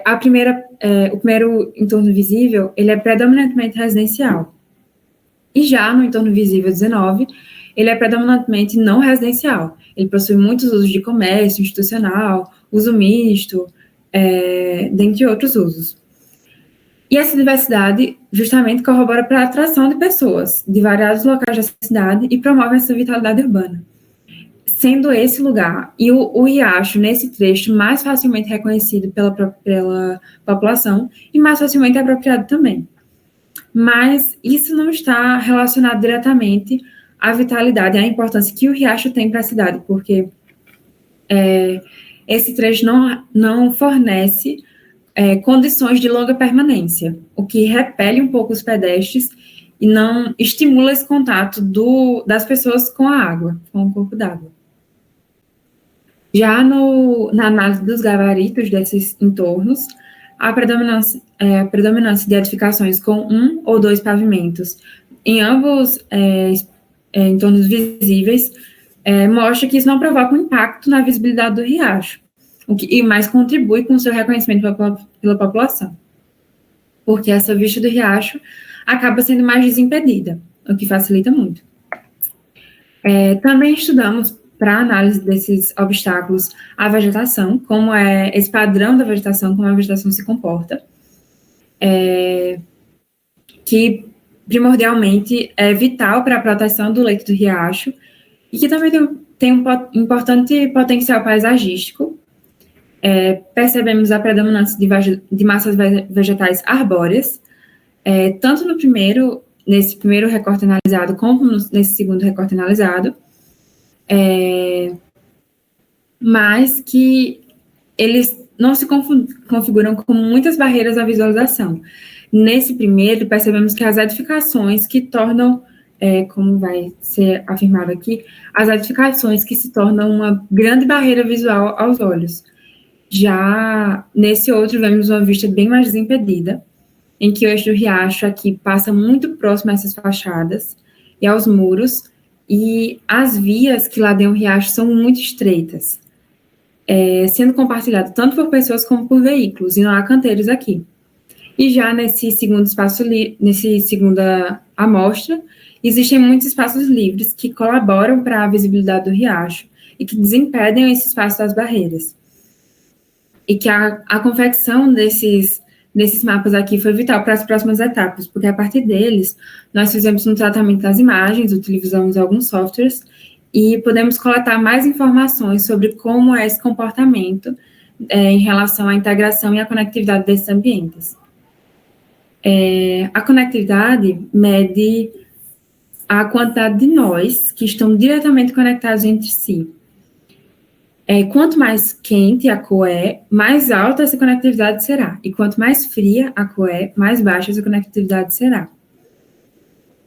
o primeiro entorno visível, ele é predominantemente residencial. E já no entorno visível 19, ele é predominantemente não residencial. Ele possui muitos usos de comércio, institucional, uso misto, dentre outros usos. E essa diversidade justamente corrobora para a atração de pessoas de variados locais da cidade e promove essa vitalidade urbana. Sendo esse lugar e o riacho, nesse trecho, mais facilmente reconhecido pela população e mais facilmente apropriado também. Mas isso não está relacionado diretamente à vitalidade e à importância que o riacho tem para a cidade, porque esse trecho não fornece condições de longa permanência, o que repele um pouco os pedestres e não estimula esse contato das pessoas com a água, com o corpo d'água. Já na análise dos gabaritos desses entornos, a predominância de edificações com 1 ou 2 pavimentos em ambos entornos visíveis mostra que isso não provoca um impacto na visibilidade do riacho, e mais contribui com o seu reconhecimento pela população, porque essa vista do riacho acaba sendo mais desimpedida, o que facilita muito. Também estudamos, para a análise desses obstáculos, a vegetação, como é esse padrão da vegetação, como a vegetação se comporta, que primordialmente é vital para a proteção do leito do riacho, e que também tem um importante potencial paisagístico. Percebemos a predominância de massas vegetais arbóreas, tanto nesse primeiro recorte analisado, como nesse segundo recorte analisado, mas que eles não se configuram como muitas barreiras à visualização. Nesse primeiro, percebemos que as edificações que tornam, como vai ser afirmado aqui, as edificações que se tornam uma grande barreira visual aos olhos. Já nesse outro, vemos uma vista bem mais desimpedida, em que o eixo do riacho aqui passa muito próximo a essas fachadas e aos muros, e as vias que ladeiam o riacho são muito estreitas, sendo compartilhado tanto por pessoas como por veículos, e não há canteiros aqui. E já nesse segunda amostra, existem muitos espaços livres que colaboram para a visibilidade do riacho e que desimpedem esse espaço das barreiras. E que a confecção desses mapas aqui foi vital para as próximas etapas, porque a partir deles, nós fizemos um tratamento das imagens, utilizamos alguns softwares, e podemos coletar mais informações sobre como é esse comportamento em relação à integração e à conectividade desses ambientes. A conectividade mede a quantidade de nós que estão diretamente conectados entre si. Quanto mais quente a cor mais alta essa conectividade será. E quanto mais fria a cor mais baixa essa conectividade será.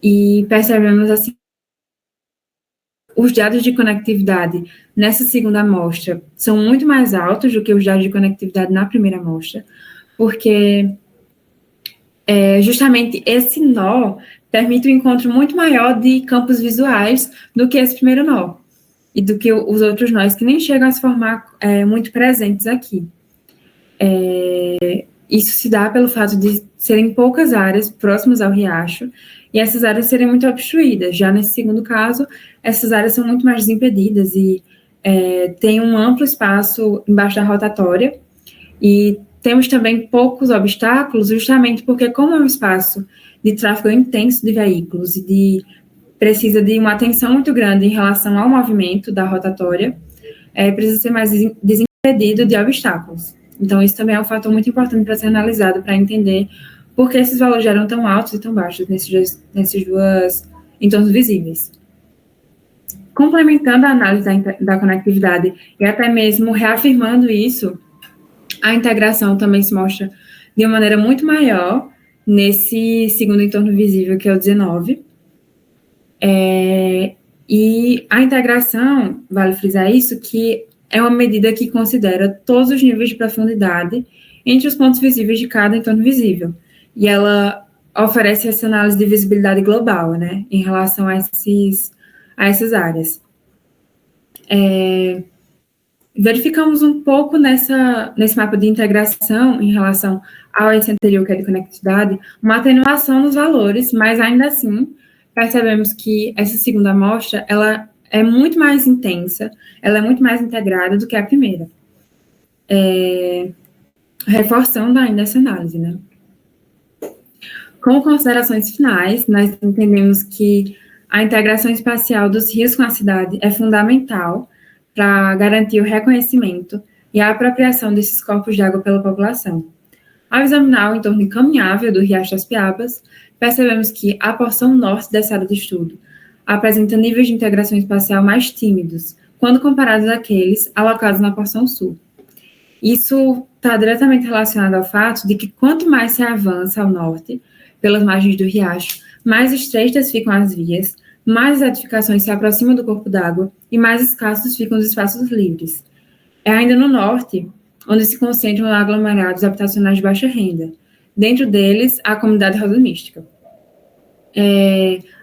E percebemos assim, os dados de conectividade nessa segunda amostra são muito mais altos do que os dados de conectividade na primeira amostra, porque justamente esse nó permite um encontro muito maior de campos visuais do que esse primeiro nó, e do que os outros nós, que nem chegam a se formar muito presentes aqui. Isso se dá pelo fato de serem poucas áreas próximas ao riacho, e essas áreas serem muito obstruídas. Já nesse segundo caso, essas áreas são muito mais desimpedidas, e tem um amplo espaço embaixo da rotatória, e temos também poucos obstáculos, justamente porque, como é um espaço de tráfego intenso de veículos e precisa de uma atenção muito grande em relação ao movimento da rotatória, precisa ser mais desimpedido de obstáculos. Então, isso também é um fator muito importante para ser analisado, para entender por que esses valores eram tão altos e tão baixos nesses dois entornos visíveis. Complementando a análise da conectividade e até mesmo reafirmando isso, a integração também se mostra de uma maneira muito maior nesse segundo entorno visível, que é o 19. E a integração, vale frisar isso, que é uma medida que considera todos os níveis de profundidade entre os pontos visíveis de cada entorno visível. E ela oferece essa análise de visibilidade global, né, em relação a essas áreas. Verificamos um pouco nesse mapa de integração, em relação ao eixo anterior, que é de conectividade, uma atenuação nos valores, mas ainda assim, percebemos que essa segunda amostra, ela é muito mais intensa, ela é muito mais integrada do que a primeira. Reforçando ainda essa análise, né? Como considerações finais, nós entendemos que a integração espacial dos rios com a cidade é fundamental para garantir o reconhecimento e a apropriação desses corpos de água pela população. Ao examinar o entorno encaminhável do Riacho das Piabas, percebemos que a porção norte dessa área de estudo apresenta níveis de integração espacial mais tímidos, quando comparados àqueles alocados na porção sul. Isso está diretamente relacionado ao fato de que quanto mais se avança ao norte, pelas margens do riacho, mais estreitas ficam as vias, mais as edificações se aproximam do corpo d'água e mais escassos ficam os espaços livres. É ainda no norte, onde se concentram aglomerados habitacionais de baixa renda. Dentro deles, a comunidade Rosa Mística.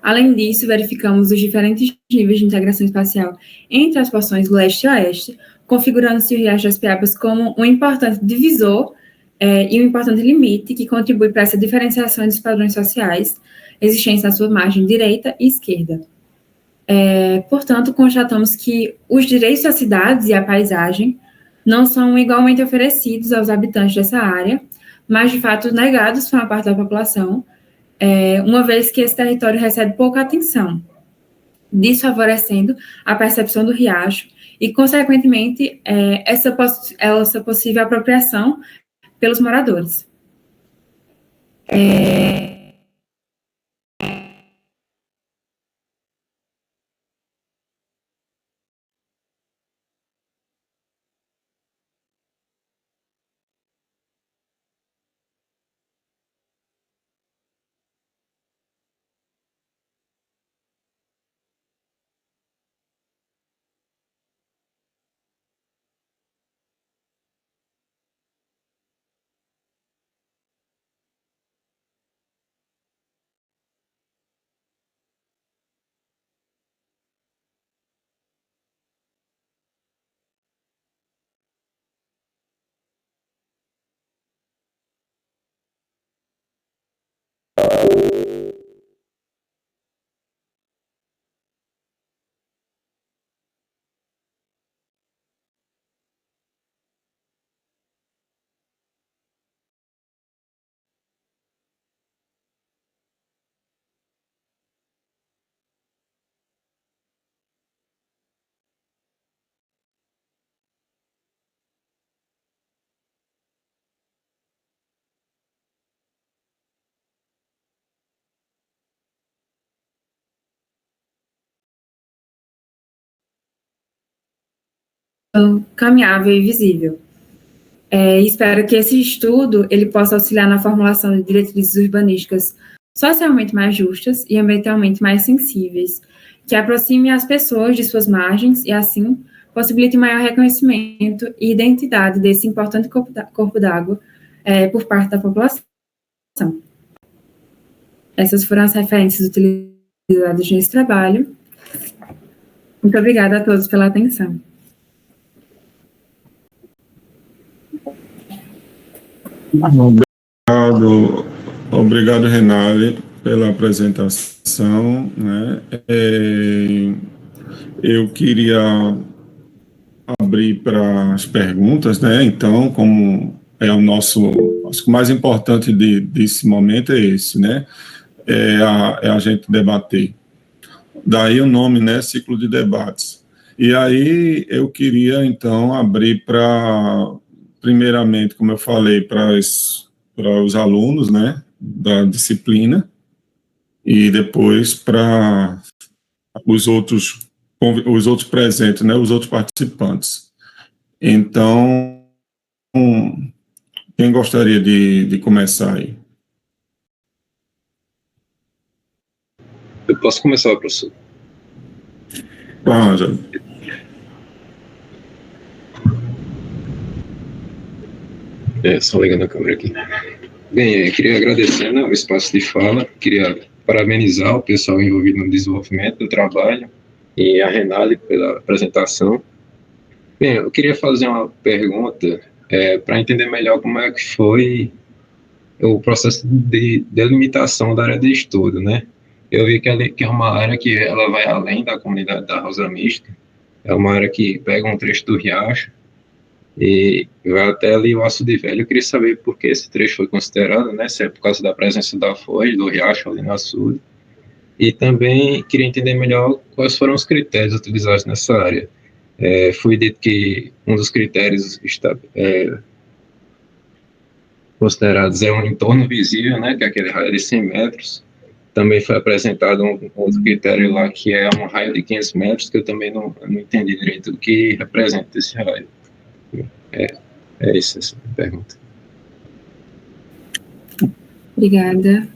Além disso, verificamos os diferentes níveis de integração espacial entre as porções leste e oeste, configurando-se o Riacho das Piabas como um importante divisor e um importante limite que contribui para essa diferenciação dos padrões sociais existentes na sua margem direita e esquerda. Portanto, constatamos que os direitos das cidades e a paisagem não são igualmente oferecidos aos habitantes dessa área, mas, de fato, negados por uma parte da população, uma vez que esse território recebe pouca atenção, desfavorecendo a percepção do riacho e, consequentemente, essa possível apropriação pelos moradores. Caminhável e visível. Espero que esse estudo ele possa auxiliar na formulação de diretrizes urbanísticas socialmente mais justas e ambientalmente mais sensíveis, que aproximem as pessoas de suas margens e, assim, possibilite maior reconhecimento e identidade desse importante corpo d'água por parte da população. Essas foram as referências utilizadas nesse trabalho. Muito obrigada a todos pela atenção. Obrigado, Renale, pela apresentação, né? Eu queria abrir para as perguntas, né? Então, como é o nosso, acho que o mais importante desse momento é esse, né? É a gente debater. Daí o nome, né? Ciclo de debates. E aí eu queria, então, abrir para, primeiramente, como eu falei, para os alunos, né, da disciplina, e depois para os outros presentes, né, os outros participantes. Então, quem gostaria de começar aí? Eu posso começar, professor? Ângelo. Só ligando a câmera aqui. Bem, eu queria agradecer, né, o espaço de fala, queria parabenizar o pessoal envolvido no desenvolvimento do trabalho e a Renale pela apresentação. Bem, eu queria fazer uma pergunta para entender melhor como é que foi o processo de delimitação da área de estudo, né? Eu vi que é uma área que ela vai além da comunidade da Rosa Mística, é uma área que pega um trecho do riacho e vai até ali o Açude Velho. Eu queria saber por que esse trecho foi considerado, né? Se é por causa da presença da foz, do riacho ali no açude. E também queria entender melhor quais foram os critérios utilizados nessa área. Foi dito que um dos critérios considerados é um entorno visível, né? Que é aquele raio de 100 metros. Também foi apresentado um outro critério lá, que é um raio de 500 metros, que eu também não entendi direito o que representa esse raio. É isso, essa pergunta. Obrigada.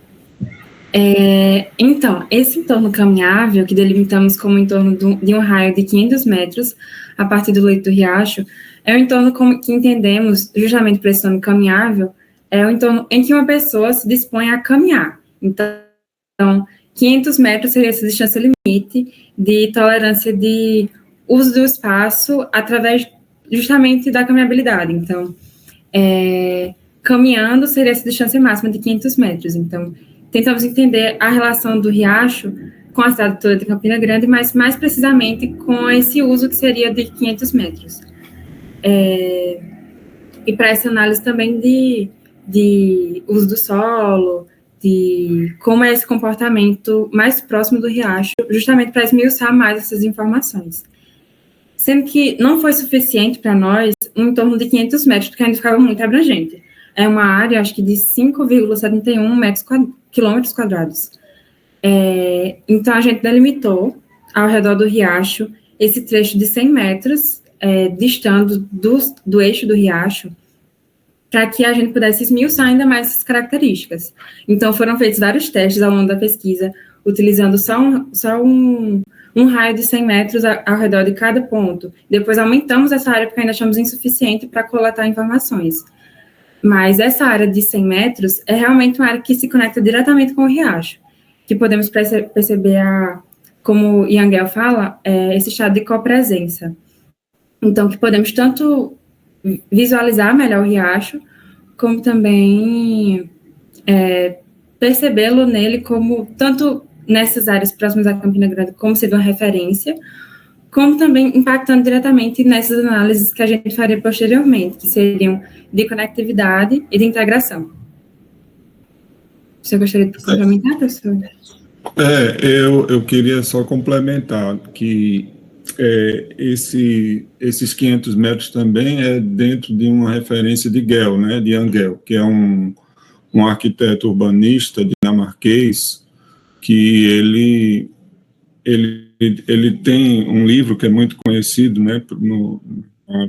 Então, esse entorno caminhável, que delimitamos como entorno de um raio de 500 metros a partir do leito do riacho, é um entorno que entendemos, justamente por esse nome caminhável, é um entorno em que uma pessoa se dispõe a caminhar. Então 500 metros seria essa distância limite de tolerância de uso do espaço através justamente da caminhabilidade. Então, caminhando seria essa distância máxima de 500 metros. Então, tentamos entender a relação do riacho com a cidade toda de Campina Grande, mas mais precisamente com esse uso que seria de 500 metros. E para essa análise também de uso do solo, de como é esse comportamento mais próximo do riacho, justamente para esmiuçar mais essas informações. Sendo que não foi suficiente para nós um entorno de 500 metros, porque ainda ficava muito abrangente. É uma área, acho que de 5,71 quilômetros quadrados. Então, a gente delimitou, ao redor do riacho, esse trecho de 100 metros, distando do eixo do riacho, para que a gente pudesse esmiuçar ainda mais essas características. Então, foram feitos vários testes ao longo da pesquisa, utilizando só um raio de 100 metros ao redor de cada ponto. Depois, aumentamos essa área, porque ainda achamos insuficiente para coletar informações. Mas essa área de 100 metros é realmente uma área que se conecta diretamente com o riacho, que podemos perceber, como o Yangel fala, esse estado de copresença. Então, que podemos tanto visualizar melhor o riacho, como também percebê-lo nele como, tanto nessas áreas próximas à Campina Grande, como sendo uma referência, como também impactando diretamente nessas análises que a gente faria posteriormente, que seriam de conectividade e de integração. Você gostaria de complementar, professor? Eu queria só complementar que esses 500 metros também é dentro de uma referência de Gell, né, de Angel, que é um arquiteto urbanista dinamarquês, que ele tem um livro que é muito conhecido, né,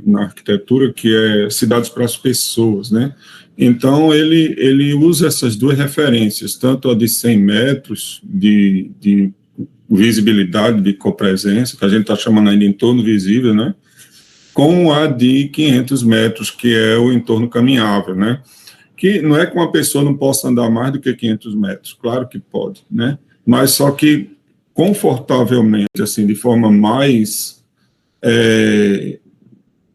na arquitetura, que é Cidades para as Pessoas, né? Então, ele usa essas duas referências, tanto a de 100 metros de visibilidade, de copresença, que a gente está chamando ainda de entorno visível, né? Com a de 500 metros, que é o entorno caminhável, né? Que não é que uma pessoa não possa andar mais do que 500 metros, claro que pode, né? Mas só que confortavelmente, assim, de forma mais,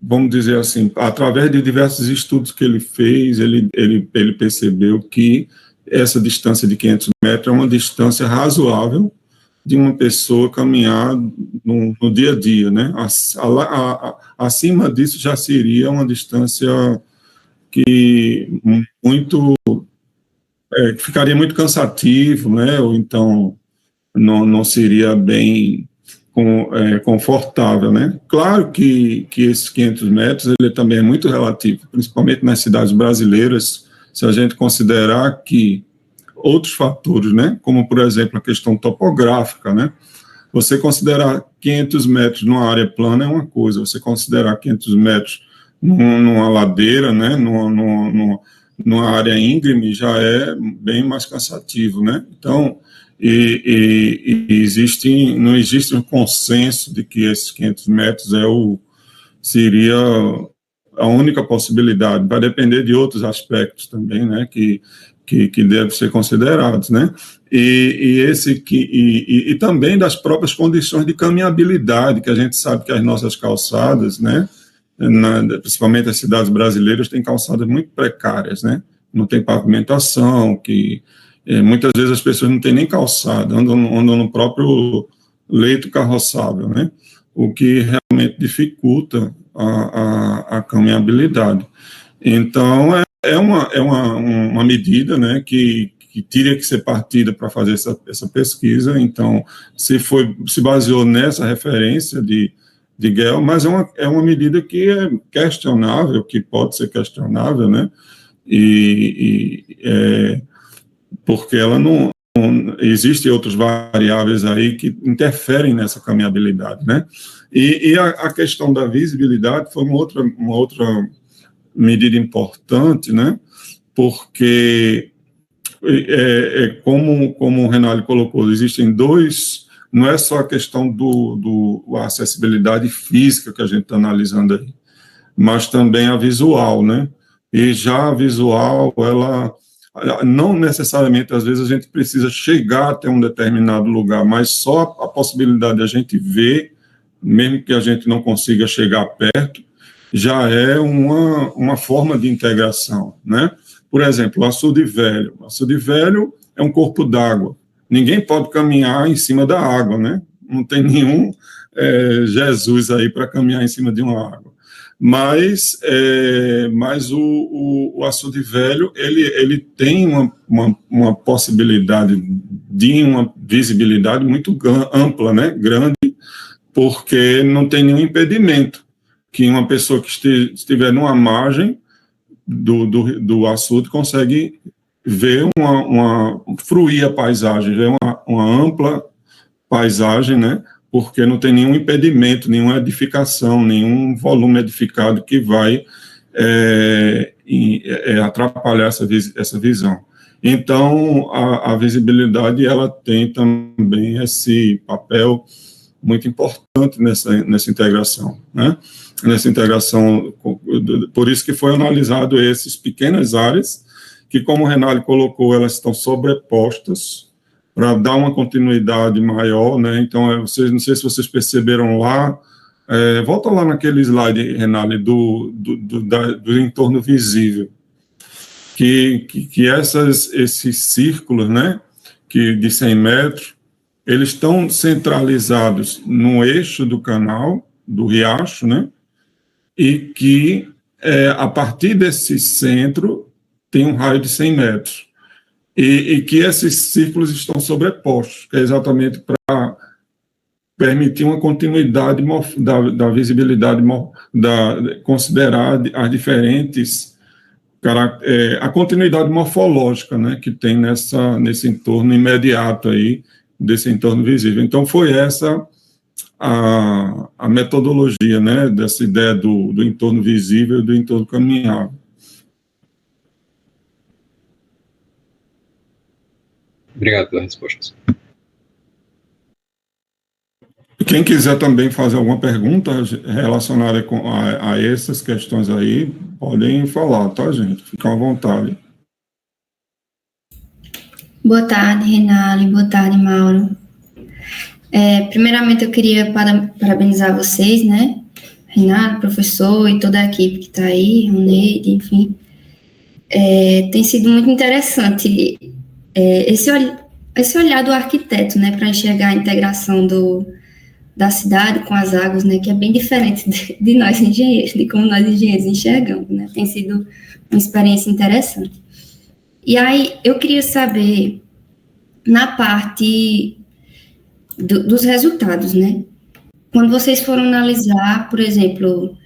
vamos dizer assim, através de diversos estudos que ele fez, ele percebeu que essa distância de 500 metros é uma distância razoável de uma pessoa caminhar no dia a dia, né? Acima disso já seria uma distância que ficaria muito cansativo, né? Ou então não seria bem confortável, né? Claro que esses 500 metros ele também é muito relativo, principalmente nas cidades brasileiras, se a gente considerar que outros fatores, né? Como, por exemplo, a questão topográfica, né? Você considerar 500 metros numa área plana é uma coisa, você considerar 500 metros numa ladeira, né? Numa área íngreme já é bem mais cansativo, né? Então, não existe um consenso de que esses 500 metros seria a única possibilidade, vai depender de outros aspectos também, né, que devem ser considerados, né, e também das próprias condições de caminhabilidade, que a gente sabe que as nossas calçadas, né, principalmente as cidades brasileiras, têm calçadas muito precárias, né, não tem pavimentação, muitas vezes as pessoas não têm nem calçada, andam no próprio leito carroçável, né? O que realmente dificulta a caminhabilidade. Então, é uma medida, né, que teria que ser partida para fazer essa pesquisa. Então, se baseou nessa referência de Gell, mas é uma medida que é questionável, que pode ser questionável, né? Porque ela não existem outras variáveis aí que interferem nessa caminhabilidade, né? E a questão da visibilidade foi uma outra medida importante, né? Porque, como o Renali colocou, existem dois, não é só a questão do acessibilidade física que a gente está analisando aí, mas também a visual, né? E já a visual, ela não necessariamente, às vezes, a gente precisa chegar até um determinado lugar, mas só a possibilidade de a gente ver, mesmo que a gente não consiga chegar perto, já é uma forma de integração, né? Por exemplo, o açude velho. O açude velho é um corpo d'água. Ninguém pode caminhar em cima da água, né? Não tem nenhum Jesus aí para caminhar em cima de uma água. Mas o açude velho, ele tem uma possibilidade de uma visibilidade muito ampla, né? Grande, porque não tem nenhum impedimento que uma pessoa que estiver numa margem do açude consegue ver fruir a paisagem, ver uma ampla paisagem, né? Porque não tem nenhum impedimento, nenhuma edificação, nenhum volume edificado que vai atrapalhar essa visão. Então, a visibilidade, ela tem também esse papel muito importante nessa integração, né? Nessa integração, por isso que foi analisado essas pequenas áreas, que, como o Renali colocou, elas estão sobrepostas, para dar uma continuidade maior, né? Então, não sei se vocês perceberam lá, volta lá naquele slide, Renali, do entorno visível, que esses círculos, né, de 100 metros, eles estão centralizados no eixo do canal, do riacho, né, e que, a partir desse centro, tem um raio de 100 metros. E que esses círculos estão sobrepostos, que é exatamente para permitir uma continuidade da visibilidade, considerar as diferentes, a continuidade morfológica, né, que tem nesse entorno imediato aí, desse entorno visível. Então, foi essa a metodologia, né, dessa ideia do entorno visível e do entorno caminhável. Obrigado pela resposta. Quem quiser também fazer alguma pergunta relacionada a essas questões aí, podem falar, tá, gente? Fiquem à vontade. Boa tarde, Renali. Boa tarde, Mauro. Primeiramente, eu queria parabenizar vocês, né? Renali, professor e toda a equipe que está aí, o Neide, enfim. Tem sido muito interessante esse olhar do arquiteto, né, para enxergar a integração da cidade com as águas, né, que é bem diferente de nós engenheiros, de como nós engenheiros enxergamos, né, tem sido uma experiência interessante. E aí, eu queria saber, na parte dos resultados, né, quando vocês foram analisar, por exemplo,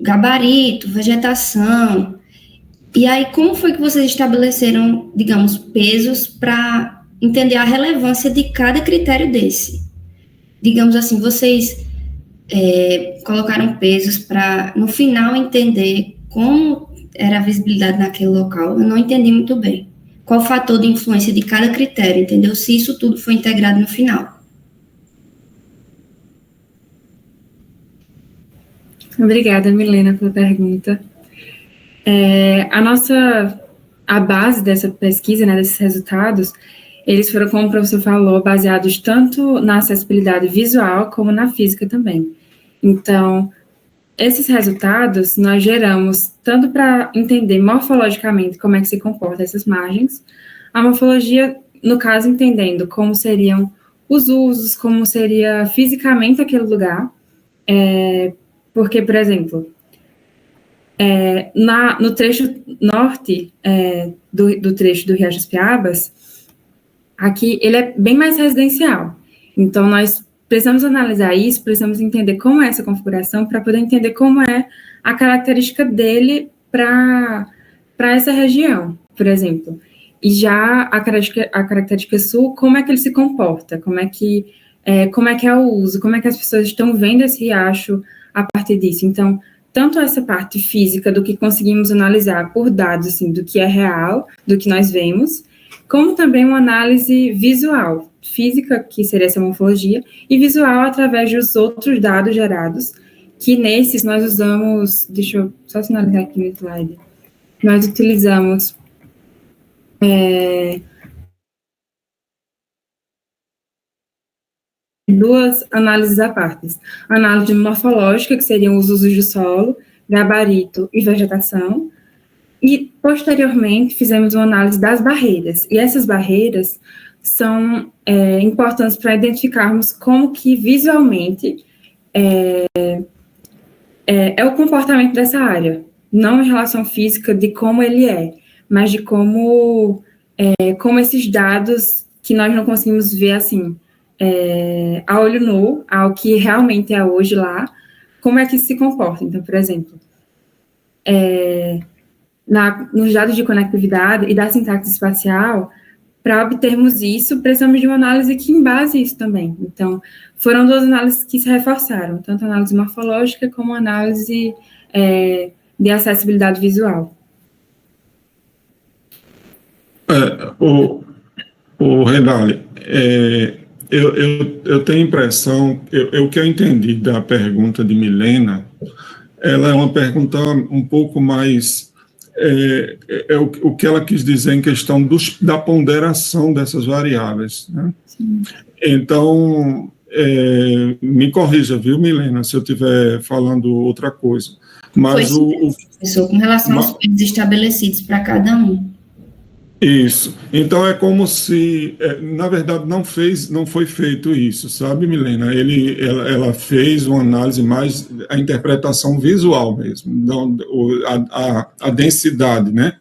gabarito, vegetação, e aí, como foi que vocês estabeleceram, digamos, pesos para entender a relevância de cada critério desse? Digamos assim, vocês colocaram pesos para, no final, entender como era a visibilidade naquele local. Eu não entendi muito bem. Qual o fator de influência de cada critério, entendeu? Se isso tudo foi integrado no final. Obrigada, Milena, pela pergunta. A base dessa pesquisa, né, desses resultados, eles foram, como o professor falou, baseados tanto na acessibilidade visual como na física também. Então, esses resultados nós geramos tanto para entender morfologicamente como é que se comportam essas margens, a morfologia, no caso, entendendo como seriam os usos, como seria fisicamente aquele lugar, porque, por exemplo, no trecho norte do trecho do Riacho das Piabas, aqui ele é bem mais residencial. Então, nós precisamos analisar isso, precisamos entender como é essa configuração para poder entender como é a característica dele para essa região, por exemplo. E já a característica sul, como é que ele se comporta, como é que é o uso, como é que as pessoas estão vendo esse riacho a partir disso. Então, tanto essa parte física do que conseguimos analisar por dados, assim, do que é real, do que nós vemos, como também uma análise visual, física, que seria essa morfologia, e visual através dos outros dados gerados, que nesses nós usamos, deixa eu só sinalizar aqui no slide, nós utilizamos duas análises à parte. Análise morfológica, que seriam os usos do solo, gabarito e vegetação, e, posteriormente, fizemos uma análise das barreiras, e essas barreiras são importantes para identificarmos como que, visualmente, é o comportamento dessa área, não em relação física de como ele é, mas de como esses dados que nós não conseguimos ver, assim, a olho nu, ao que realmente é hoje lá, como é que isso se comporta. Então, por exemplo, nos dados de conectividade e da sintaxe espacial, para obtermos isso, precisamos de uma análise que embase isso também. Então, foram duas análises que se reforçaram, tanto a análise morfológica como a análise de acessibilidade visual. O Renali, eu tenho a impressão, o que eu entendi da pergunta de Milena, ela é uma pergunta um pouco mais, o que ela quis dizer em questão da ponderação dessas variáveis, né? Então, me corrija, viu, Milena, se eu estiver falando outra coisa. Mas professor, com relação aos pesos estabelecidos para cada um. Isso. Então, é como se, na verdade, não foi feito isso, sabe, Milena? Ela fez uma análise mais, a interpretação visual mesmo, não, a densidade, né?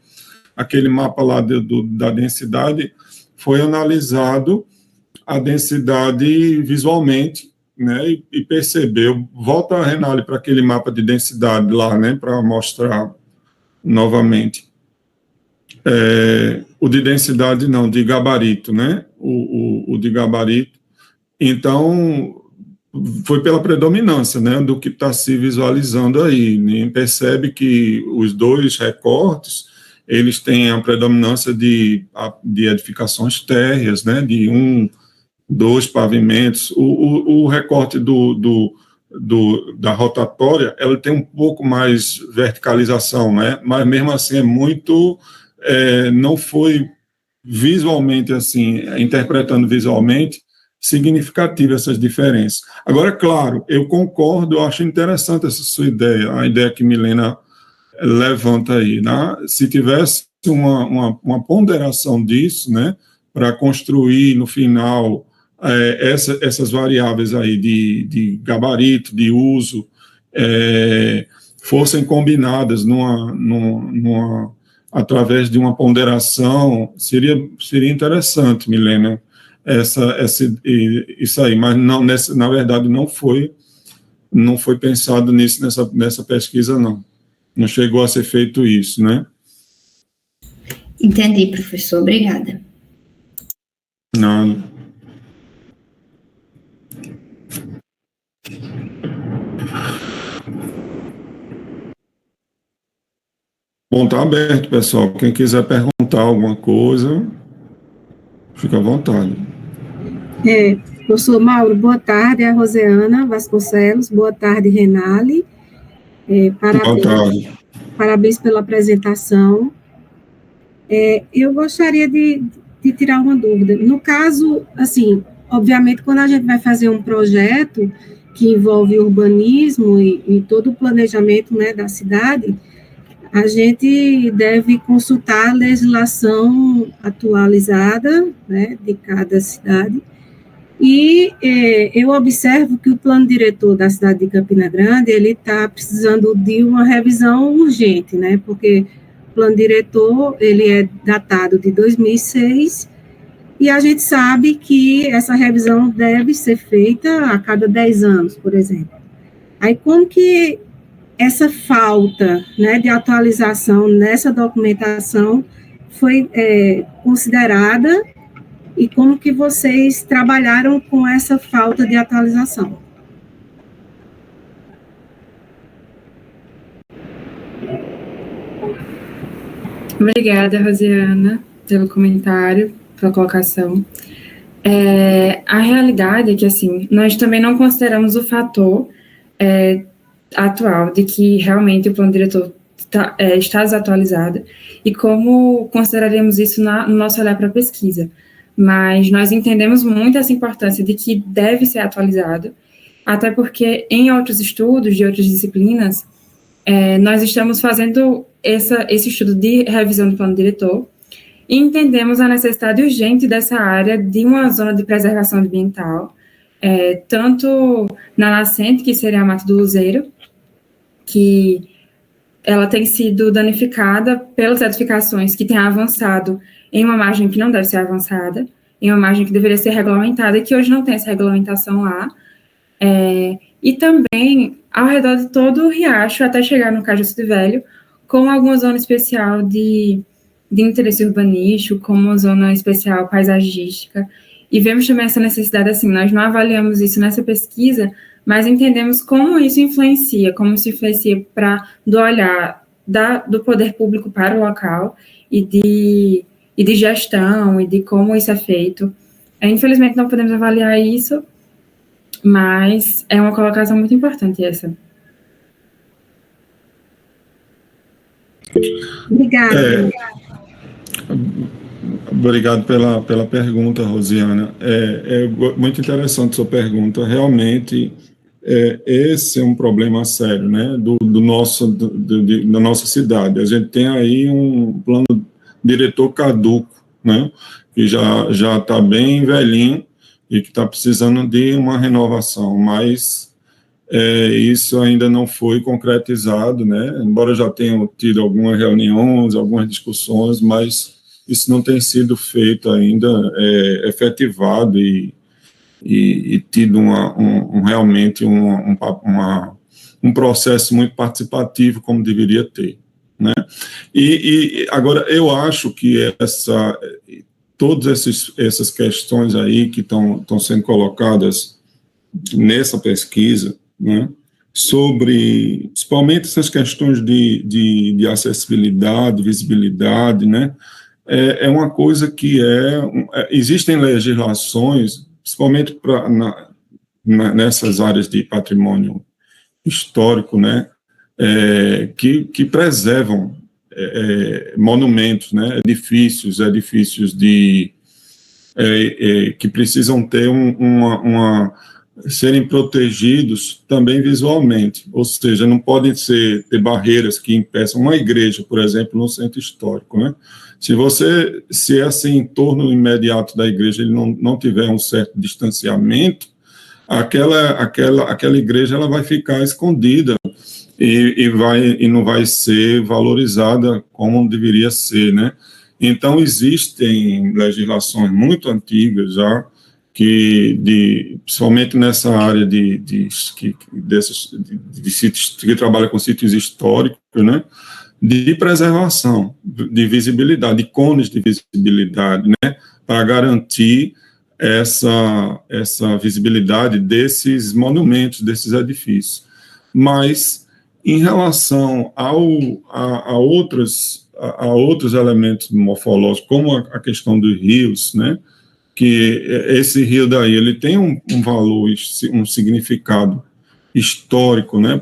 Aquele mapa lá da densidade foi analisado a densidade visualmente, né? E percebeu. Volta, Renali, para aquele mapa de densidade lá, né? Para mostrar novamente. O de densidade não, de gabarito, né? O de gabarito. Então, foi pela predominância, né, do que está se visualizando aí. E percebe que os dois recortes, eles têm a predominância de edificações térreas, né, de 2 pavimentos. O recorte da rotatória, ela tem um pouco mais verticalização, né, mas mesmo assim é muito... não foi visualmente assim, interpretando visualmente, significativa essas diferenças. Agora, claro, eu concordo, eu acho interessante essa sua ideia, a ideia que Milena levanta aí, né? Se tivesse uma ponderação disso, né, para construir no final essas variáveis aí de gabarito, de uso, fossem combinadas através de uma ponderação, seria interessante, Milena, isso aí, mas não, na verdade não foi pensado nisso nessa pesquisa, não. Não chegou a ser feito isso, né? Entendi, professor, obrigada. Não. Bom, está aberto, pessoal. Quem quiser perguntar alguma coisa, fica à vontade. Professor Mauro, boa tarde. É a Roseana Vasconcelos. Boa tarde, Renali. Parabéns. Boa tarde. Parabéns pela apresentação. Eu gostaria de tirar uma dúvida. No caso, assim, obviamente, quando a gente vai fazer um projeto que envolve urbanismo e todo o planejamento, né, da cidade, a gente deve consultar a legislação atualizada, né, de cada cidade, e eu observo que o plano diretor da cidade de Campina Grande, ele está precisando de uma revisão urgente, né, porque o plano diretor, ele é datado de 2006, e a gente sabe que essa revisão deve ser feita a cada 10 anos, por exemplo. Aí, como que essa falta, né, de atualização nessa documentação foi considerada e como que vocês trabalharam com essa falta de atualização? Obrigada, Rosiana, pelo comentário, pela colocação. A realidade é que, assim, nós também não consideramos o fator atual de que realmente o plano diretor está desatualizado e como consideraríamos isso no nosso olhar para a pesquisa. Mas nós entendemos muito essa importância de que deve ser atualizado, até porque em outros estudos de outras disciplinas, nós estamos fazendo esse estudo de revisão do plano diretor e entendemos a necessidade urgente dessa área de uma zona de preservação ambiental, tanto na nascente, que seria a Mata do Luzeiro, que ela tem sido danificada pelas edificações que têm avançado em uma margem que não deve ser avançada, em uma margem que deveria ser regulamentada e que hoje não tem essa regulamentação lá, e também ao redor de todo o riacho, até chegar no Cajuçu Velho, com alguma zona especial de interesse urbanístico, como uma zona especial paisagística, e vemos também essa necessidade, assim, nós não avaliamos isso nessa pesquisa, mas entendemos como isso influencia do olhar do poder público para o local e de gestão e de como isso é feito. Infelizmente não podemos avaliar isso, mas é uma colocação muito importante essa. Obrigada. Obrigado pela pergunta, Rosiana. É muito interessante sua pergunta. Realmente, esse é um problema sério, né, da nossa cidade. A gente tem aí um plano diretor caduco, né, que já está bem velhinho e que está precisando de uma renovação, mas isso ainda não foi concretizado, né, embora já tenham tido algumas reuniões, algumas discussões, mas isso não tem sido feito ainda, efetivado e tido realmente um processo muito participativo como deveria ter, né? E agora eu acho que todas essas questões aí que estão sendo colocadas nessa pesquisa, né, sobre, principalmente essas questões de acessibilidade, visibilidade, né, é uma coisa que existem legislações, principalmente nessas áreas de patrimônio histórico, né, que preservam monumentos, né, edifícios que precisam ter serem protegidos também visualmente, ou seja, não podem ter barreiras que impeçam uma igreja, por exemplo, no centro histórico, né? Se esse entorno imediato da igreja ele não tiver um certo distanciamento, aquela igreja ela vai ficar escondida e não vai ser valorizada como deveria ser, né? Então, existem legislações muito antigas já, principalmente nessa área de sítios, que trabalha com sítios históricos, né, de preservação, de visibilidade, de cones de visibilidade, né, para garantir essa visibilidade desses monumentos, desses edifícios. Mas, em relação a outros elementos morfológicos, como a questão dos rios, né, que esse rio daí, ele tem um valor, um significado histórico, né,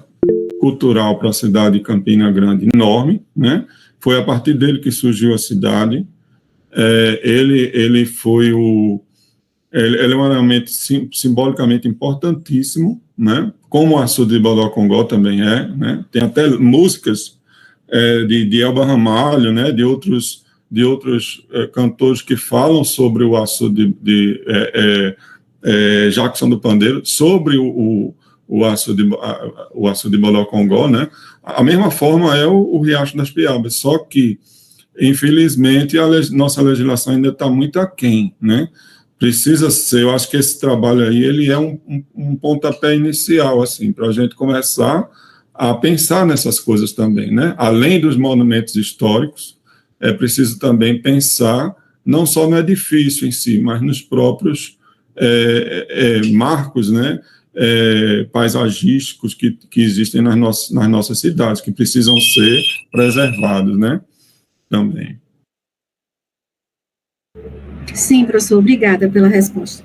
cultural para a cidade de Campina Grande enorme, né, foi a partir dele que surgiu a cidade, ele é um elemento simbolicamente importantíssimo, né, como o açude de Bodocongó também né, tem até músicas de Elba Ramalho, né, de outros cantores que falam sobre o açude de Jackson do Pandeiro, sobre o açude de Bodocongó, né? A mesma forma é o Riacho das Piabas, só que, infelizmente, nossa legislação ainda está muito aquém, né? Precisa ser, eu acho que esse trabalho aí, ele é um pontapé inicial, assim, para a gente começar a pensar nessas coisas também, né? Além dos monumentos históricos, é preciso também pensar não só no edifício em si, mas nos próprios marcos, né, paisagísticos que existem nas nossas cidades, que precisam ser preservados, né? também. Sim, professor, obrigada pela resposta.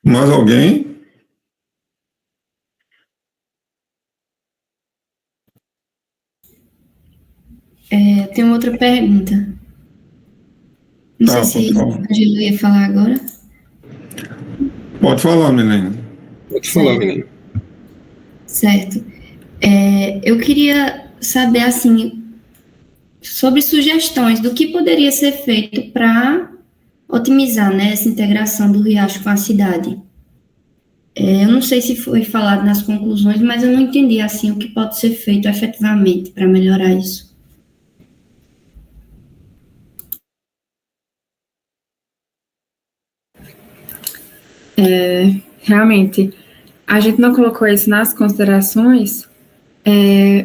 Mais alguém? Tem outra pergunta. Não sei se a Angelo ia falar agora. Pode falar, Milena. Pode falar, menino. Certo. Eu queria saber, assim, sobre sugestões do que poderia ser feito para otimizar, né, essa integração do Riacho com a cidade. Eu não sei se foi falado nas conclusões, mas eu não entendi, assim, o que pode ser feito efetivamente para melhorar isso. Realmente, a gente não colocou isso nas considerações,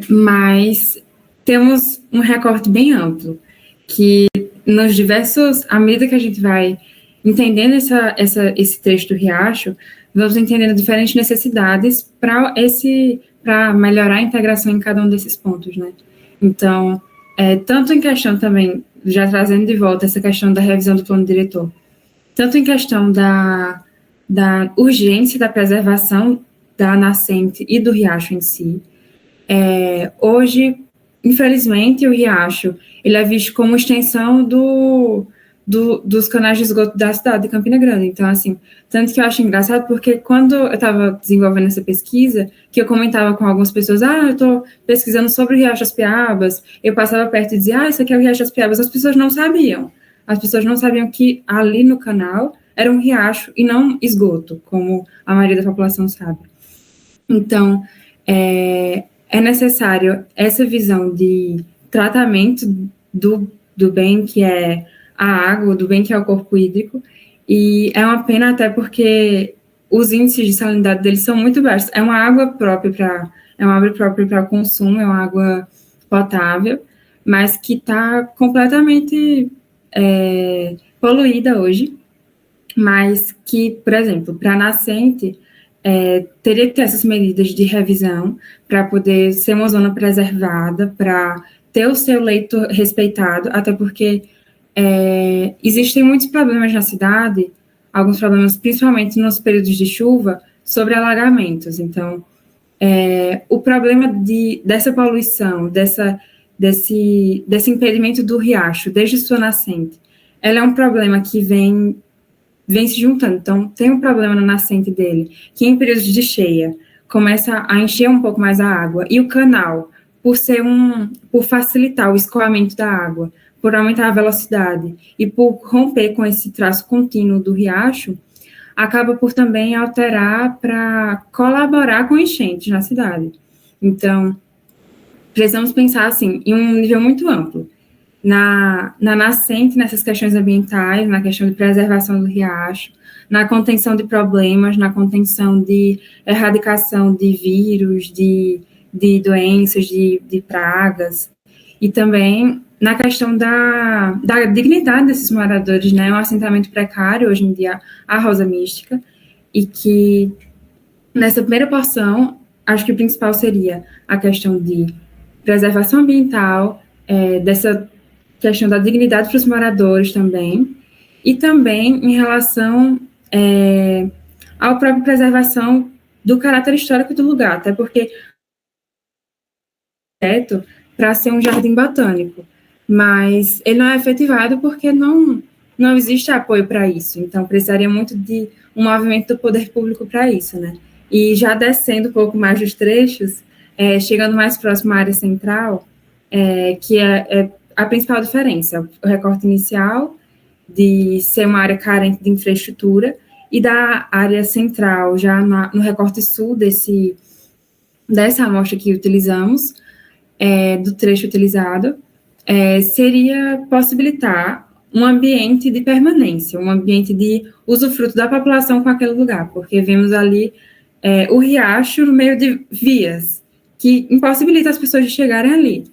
mas temos um recorte bem amplo, que nos diversos, à medida que a gente vai entendendo esse trecho do Riacho, vamos entendendo diferentes necessidades para melhorar a integração em cada um desses pontos, né? Então, tanto em questão também, já trazendo de volta essa questão da revisão do plano diretor, tanto em questão da urgência da preservação da nascente e do riacho em si. Hoje, infelizmente, o riacho ele é visto como extensão dos canais de esgoto da cidade de Campina Grande. Então, assim, tanto que eu acho engraçado, porque quando eu estava desenvolvendo essa pesquisa, que eu comentava com algumas pessoas, eu estou pesquisando sobre o Riacho das Piabas, eu passava perto e dizia, isso aqui é o Riacho das Piabas, as pessoas não sabiam. As pessoas não sabiam que ali no canal era um riacho e não esgoto, como a maioria da população sabe. Então, é necessário essa visão de tratamento do bem que é a água, do bem que é o corpo hídrico, e é uma pena até porque os índices de salinidade deles são muito baixos. É uma água própria para consumo, é uma água potável, mas que está completamente poluída hoje, mas que, por exemplo, para a nascente, teria que ter essas medidas de revisão para poder ser uma zona preservada, para ter o seu leito respeitado, até porque existem muitos problemas na cidade, alguns problemas, principalmente nos períodos de chuva, sobre alagamentos. Então, o problema dessa poluição, desse impedimento do riacho, desde sua nascente, ela é um problema que vem se juntando. Então, tem um problema na nascente dele, que em períodos de cheia começa a encher um pouco mais a água, e o canal, por facilitar o escoamento da água, por aumentar a velocidade e por romper com esse traço contínuo do riacho, acaba por também alterar para colaborar com enchentes na cidade. Então, precisamos pensar assim, em um nível muito amplo. Na nascente, nessas questões ambientais, na questão de preservação do riacho, na contenção de problemas, na contenção de erradicação de vírus, de doenças, de pragas, e também na questão da dignidade desses moradores, né? Um assentamento precário, hoje em dia, a Rosa Mística, e que, nessa primeira porção, acho que o principal seria a questão de preservação ambiental, dessa questão da dignidade para os moradores também, e também em relação à própria preservação do caráter histórico do lugar, até porque para ser um jardim botânico, mas ele não é efetivado porque não existe apoio para isso, então precisaria muito de um movimento do poder público para isso, né? E já descendo um pouco mais dos trechos, chegando mais próximo à área central, que é a principal diferença, o recorte inicial de ser uma área carente de infraestrutura e da área central, já no recorte sul dessa amostra que utilizamos, do trecho utilizado, seria possibilitar um ambiente de permanência, um ambiente de usufruto da população com aquele lugar, porque vemos ali o riacho no meio de vias, que impossibilita as pessoas de chegarem ali,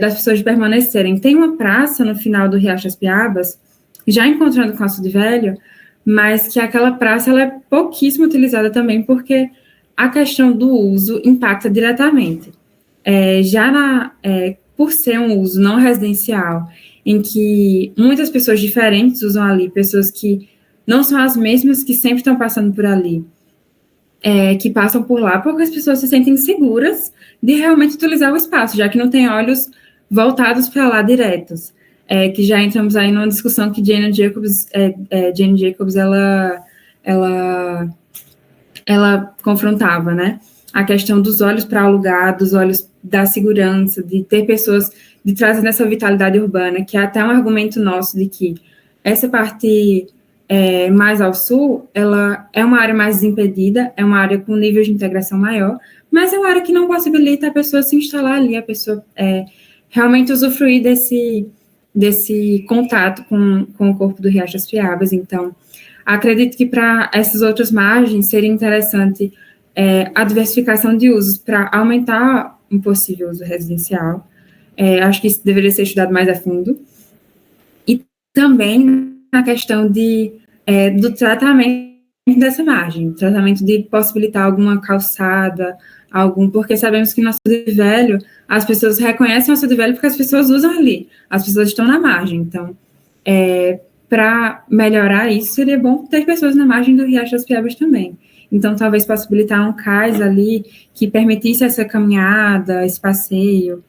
das pessoas de permanecerem. Tem uma praça no final do Riacho das Piabas, já encontrando com o Açude Velho, mas que aquela praça ela é pouquíssimo utilizada também, porque a questão do uso impacta diretamente. Por ser um uso não residencial, em que muitas pessoas diferentes usam ali, pessoas que não são as mesmas que sempre estão passando por ali, que passam por lá, porque as pessoas se sentem seguras de realmente utilizar o espaço, já que não tem olhos voltados para lá diretos. Que já entramos aí numa discussão que Jane Jacobs ela confrontava, né? A questão dos olhos para alugar, dos olhos da segurança, de ter pessoas, de trazer essa vitalidade urbana, que é até um argumento nosso de que essa parte mais ao sul, ela é uma área mais desimpedida, é uma área com nível de integração maior, mas é uma área que não possibilita a pessoa se instalar ali, a pessoa realmente usufruir desse contato com o corpo do Riacho das Piabas. Então, acredito que para essas outras margens seria interessante a diversificação de usos para aumentar um possível uso residencial. Acho que isso deveria ser estudado mais a fundo. E também na questão do tratamento dessa margem, tratamento de possibilitar alguma calçada, porque sabemos que no Açude Velho, as pessoas reconhecem o Açude Velho porque as pessoas usam ali, as pessoas estão na margem. Então, para melhorar isso, seria bom ter pessoas na margem do Riacho das Piabas também. Então, talvez possibilitar um cais ali que permitisse essa caminhada, esse passeio.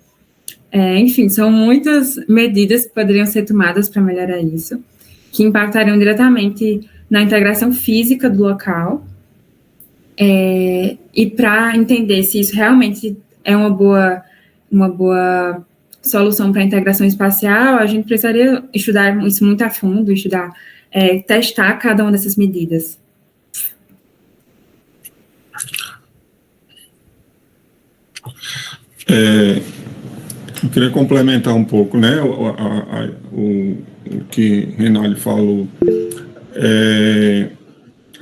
Enfim, são muitas medidas que poderiam ser tomadas para melhorar isso, que impactariam diretamente na integração física do local, e para entender se isso realmente é uma boa solução para a integração espacial, a gente precisaria estudar isso muito a fundo, testar cada uma dessas medidas. Eu queria complementar um pouco, né, o que Renali falou.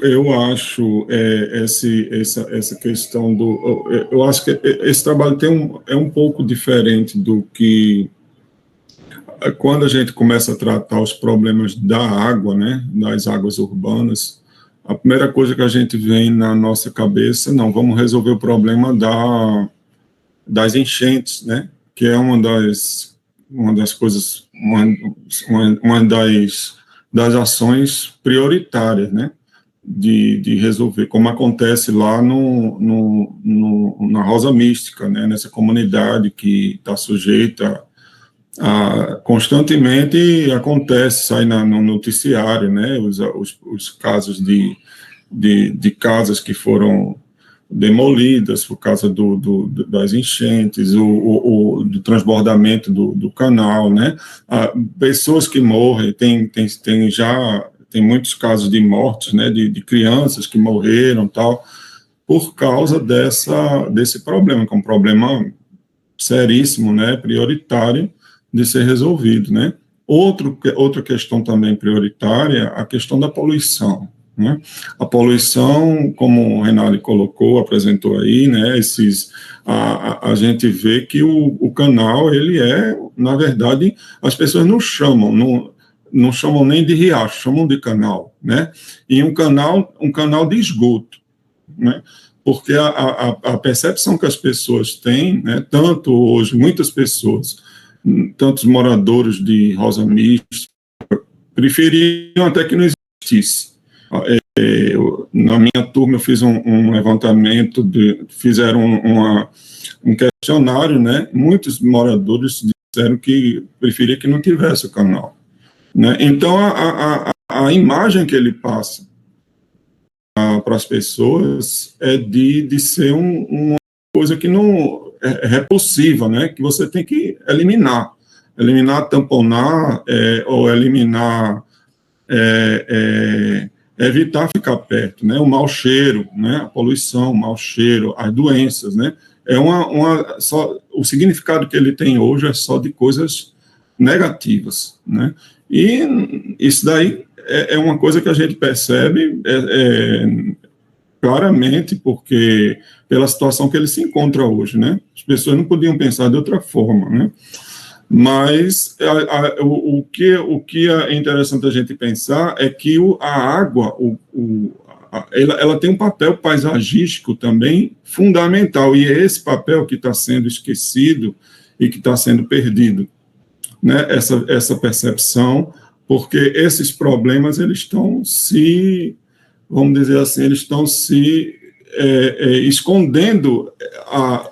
Eu acho essa questão eu acho que esse trabalho é um pouco diferente do que quando a gente começa a tratar os problemas da água, né, das águas urbanas. A primeira coisa que a gente vem na nossa cabeça, não, vamos resolver o problema das enchentes, né, que é uma das coisas, uma das ações prioritárias, né, de resolver, como acontece lá na Rosa Mística, né, nessa comunidade que está sujeita constantemente acontece, sai no noticiário, né, os casos de casas que foram demolidas por causa das enchentes, do transbordamento do canal, né, pessoas que morrem, tem muitos casos de mortes, né, de crianças que morreram, tal, por causa desse problema, que é um problema seríssimo, né, prioritário de ser resolvido, né. Outra questão também prioritária, a questão da poluição, né. A poluição, como o Renali apresentou aí, né, a gente vê que o canal, ele na verdade, as pessoas não chamam nem de riacho, chamam de canal, né, e um canal de esgoto, né, porque a percepção que as pessoas têm, né, tanto hoje, muitas pessoas, tantos moradores de Rosa Mística, preferiam até que não existisse. Na minha turma, eu fiz um levantamento, fizeram um questionário, né, muitos moradores disseram que preferiam que não tivesse o canal, né. Então, a imagem que ele passa para as pessoas é de ser uma coisa que não é repulsiva, né, que você tem que eliminar, tamponar, ou eliminar, evitar ficar perto, né, o mau cheiro, né, a poluição, o mau cheiro, as doenças, né, só o significado que ele tem hoje é só de coisas negativas, né, e isso daí é uma coisa que a gente percebe claramente porque pela situação que ele se encontra hoje, né? As pessoas não podiam pensar de outra forma, né? Mas o que é interessante a gente pensar é que a água, ela tem um papel paisagístico também fundamental, e é esse papel que está sendo esquecido e que está sendo perdido, né? Essa percepção, porque esses problemas, eles estão se, vamos dizer assim, eles estão se escondendo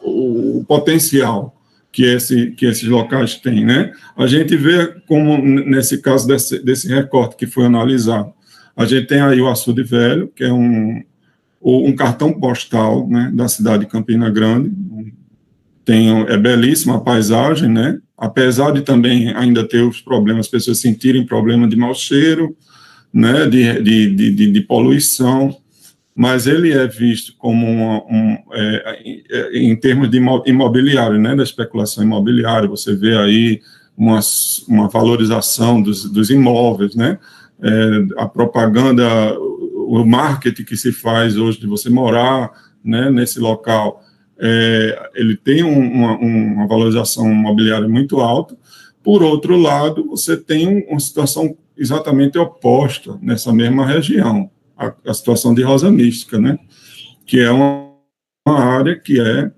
o potencial que esses locais têm, né? A gente vê como, nesse caso desse recorte que foi analisado, a gente tem aí o Açude Velho, que é um cartão postal, né, da cidade de Campina Grande. É belíssima a paisagem, né? Apesar de também ainda ter os problemas, as pessoas sentirem problema de mau cheiro, né, de poluição, mas ele é visto como em termos de imobiliário, né, da especulação imobiliária. Você vê aí uma valorização dos imóveis, né, a propaganda, o marketing que se faz hoje de você morar, né, nesse local, ele tem uma valorização imobiliária muito alta. Por outro lado, você tem uma situação exatamente oposta nessa mesma região, a situação de Rosa Mística, né, que é uma área que é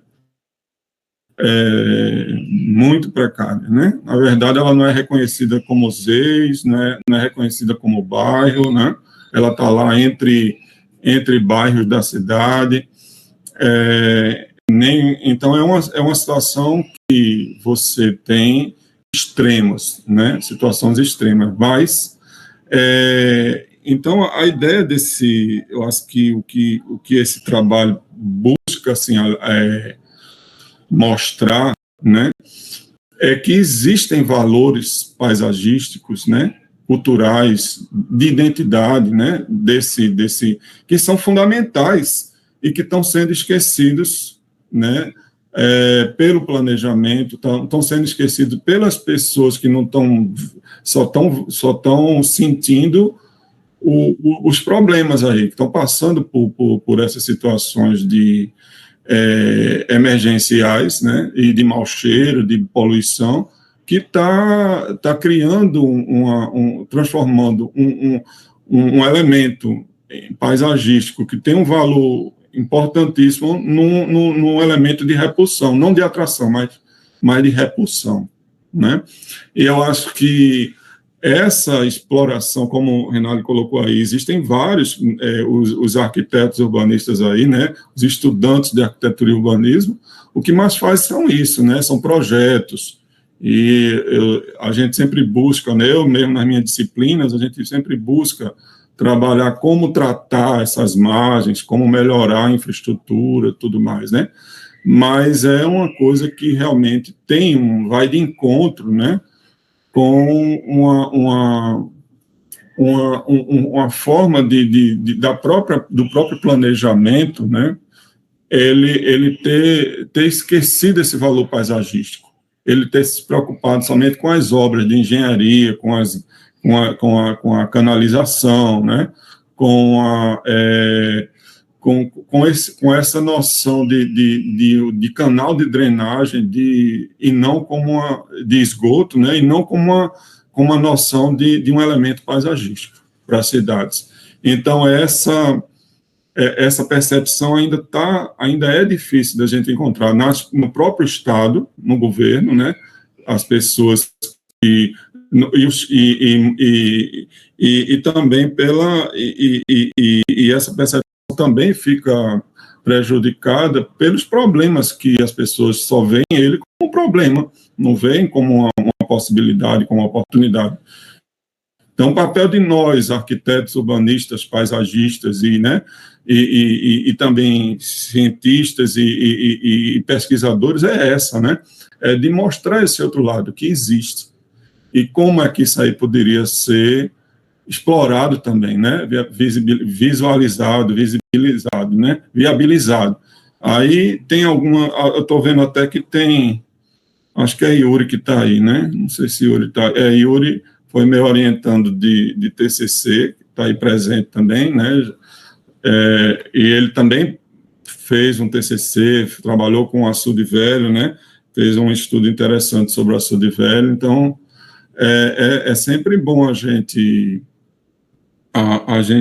muito precária, né? Na verdade, ela não é reconhecida como ZEIS, né? Não é reconhecida como bairro, né? Ela está lá entre bairros da cidade. Então, é uma situação que você tem extremas, né? Situações extremas, mas então a ideia eu acho que o que esse trabalho busca assim mostrar, né, é que existem valores paisagísticos, né, culturais, de identidade, né, que são fundamentais e que estão sendo esquecidos, né, pelo planejamento, estão sendo esquecidos pelas pessoas que não estão, só estão sentindo os problemas aí, que estão passando por essas situações de emergenciais, né, e de mau cheiro, de poluição, que está criando, transformando um elemento paisagístico que tem um valor importantíssimo num elemento de repulsão, não de atração, mas de repulsão, né? E eu acho que essa exploração, como o Renato colocou aí, existem vários, os arquitetos urbanistas aí, né, os estudantes de arquitetura e urbanismo, o que mais faz são isso, né, são projetos, e a gente sempre busca, né, eu mesmo nas minhas disciplinas, a gente sempre busca trabalhar como tratar essas margens, como melhorar a infraestrutura, tudo mais, né, mas é uma coisa que realmente vai de encontro, né, com uma forma do próprio planejamento, né, ele ter esquecido esse valor paisagístico, ele ter se preocupado somente com as obras de engenharia, com a canalização, né, com essa noção de canal de drenagem e não como de esgoto, né, e não como uma noção de um elemento paisagístico para as cidades. Então, essa percepção ainda é difícil da gente encontrar no próprio Estado, no governo, né, as pessoas e também essa percepção também fica prejudicada pelos problemas que as pessoas só veem ele como um problema, não veem como uma possibilidade, como uma oportunidade. Então, o papel de nós, arquitetos, urbanistas, paisagistas e também cientistas e pesquisadores é essa, né? É de mostrar esse outro lado que existe e como é que isso aí poderia ser explorado também, né? Visualizado, visibilizado, né? Viabilizado. Aí tem eu estou vendo até que tem, acho que é Yuri que está aí, né? Não sei se Yuri está. Yuri foi me orientando de TCC, está aí presente também, né? E ele também fez um TCC, trabalhou com o açude velho, né? Fez um estudo interessante sobre o açude velho. Então, é sempre bom a gente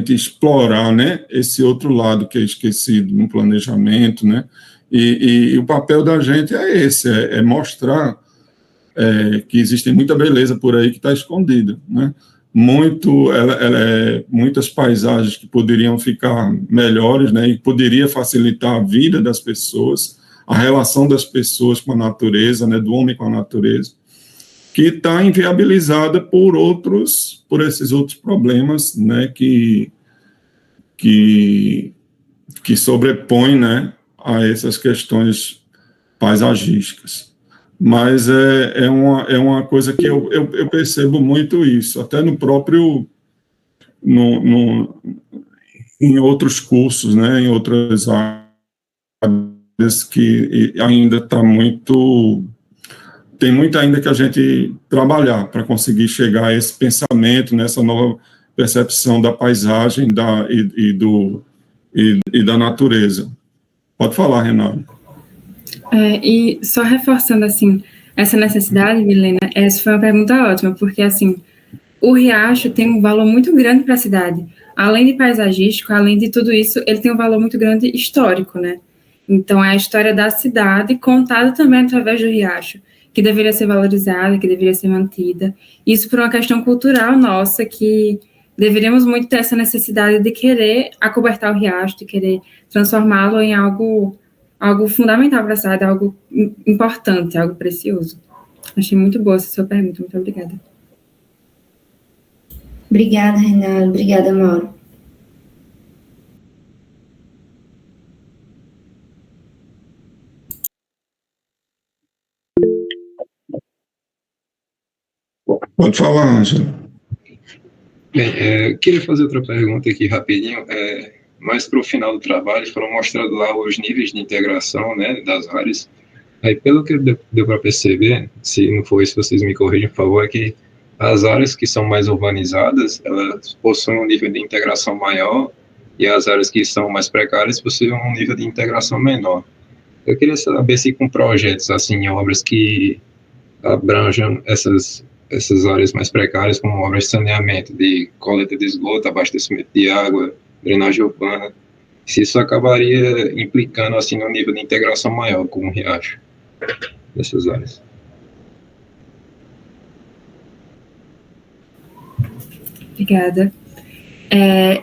explorar, né, esse outro lado que é esquecido no planejamento, né? E o papel da gente é esse, é mostrar que existe muita beleza por aí que está escondida, né? Muitas paisagens que poderiam ficar melhores, né, e poderia facilitar a vida das pessoas, a relação das pessoas com a natureza, né, do homem com a natureza, que está inviabilizada por esses outros problemas, né, que sobrepõem, né, a essas questões paisagísticas. Mas é uma coisa que eu percebo muito isso, até no próprio, em outros cursos, né, em outras áreas que ainda está tem muito ainda que a gente trabalhar para conseguir chegar a esse pensamento, nessa nova percepção da paisagem e da natureza. Pode falar, Renato. E só reforçando, assim, essa necessidade, Milena, essa foi uma pergunta ótima, porque, assim, o riacho tem um valor muito grande para a cidade. Além de paisagístico, além de tudo isso, ele tem um valor muito grande histórico, né? Então, é a história da cidade contada também através do riacho, que deveria ser valorizada, que deveria ser mantida. Isso por uma questão cultural nossa, que deveríamos muito ter essa necessidade de querer acobertar o riacho, de querer transformá-lo em algo fundamental para a cidade, algo importante, algo precioso. Achei muito boa essa sua pergunta, muito obrigada. Obrigada, Renata. Obrigada, Mauro. Pode falar, Ângelo. Bem, queria fazer outra pergunta aqui rapidinho. Mais para o final do trabalho, foram mostrados lá os níveis de integração, né, das áreas. Aí, pelo que deu para perceber, se não for isso, vocês me corrigem, por favor, é que as áreas que são mais urbanizadas, elas possuem um nível de integração maior, e as áreas que são mais precárias possuem um nível de integração menor. Eu queria saber se com projetos, assim, obras que abranjam essas áreas mais precárias, como obras de saneamento, de coleta de esgoto, abastecimento de água, drenagem urbana, se isso acabaria implicando, assim, no nível de integração maior com o riacho dessas áreas. Obrigada.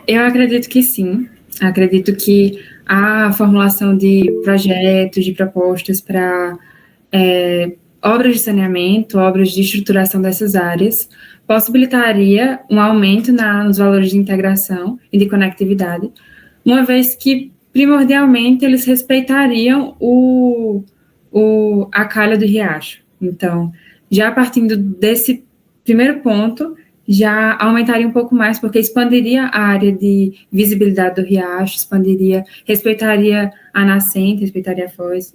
Eu acredito que sim. Acredito que a formulação de projetos, de propostas para obras de saneamento, obras de estruturação dessas áreas, possibilitaria um aumento nos valores de integração e de conectividade, uma vez que, primordialmente, eles respeitariam a calha do riacho. Então, já partindo desse primeiro ponto, já aumentaria um pouco mais, porque expandiria a área de visibilidade do riacho, respeitaria a nascente, respeitaria a foz,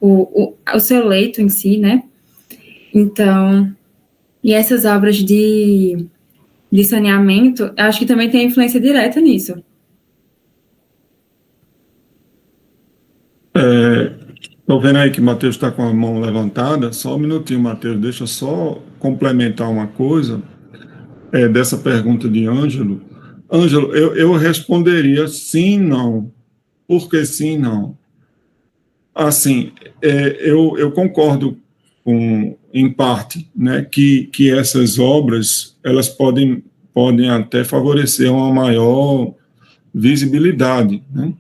o seu leito em si, né? Então, e essas obras de saneamento, acho que também tem influência direta nisso. Estou vendo aí que o Matheus está com a mão levantada. Só um minutinho, Matheus, deixa eu só complementar uma coisa dessa pergunta de Ângelo. Ângelo, eu responderia sim, não. Por que sim, não? Assim, eu concordo em parte, né, que essas obras elas podem até favorecer uma maior visibilidade, né?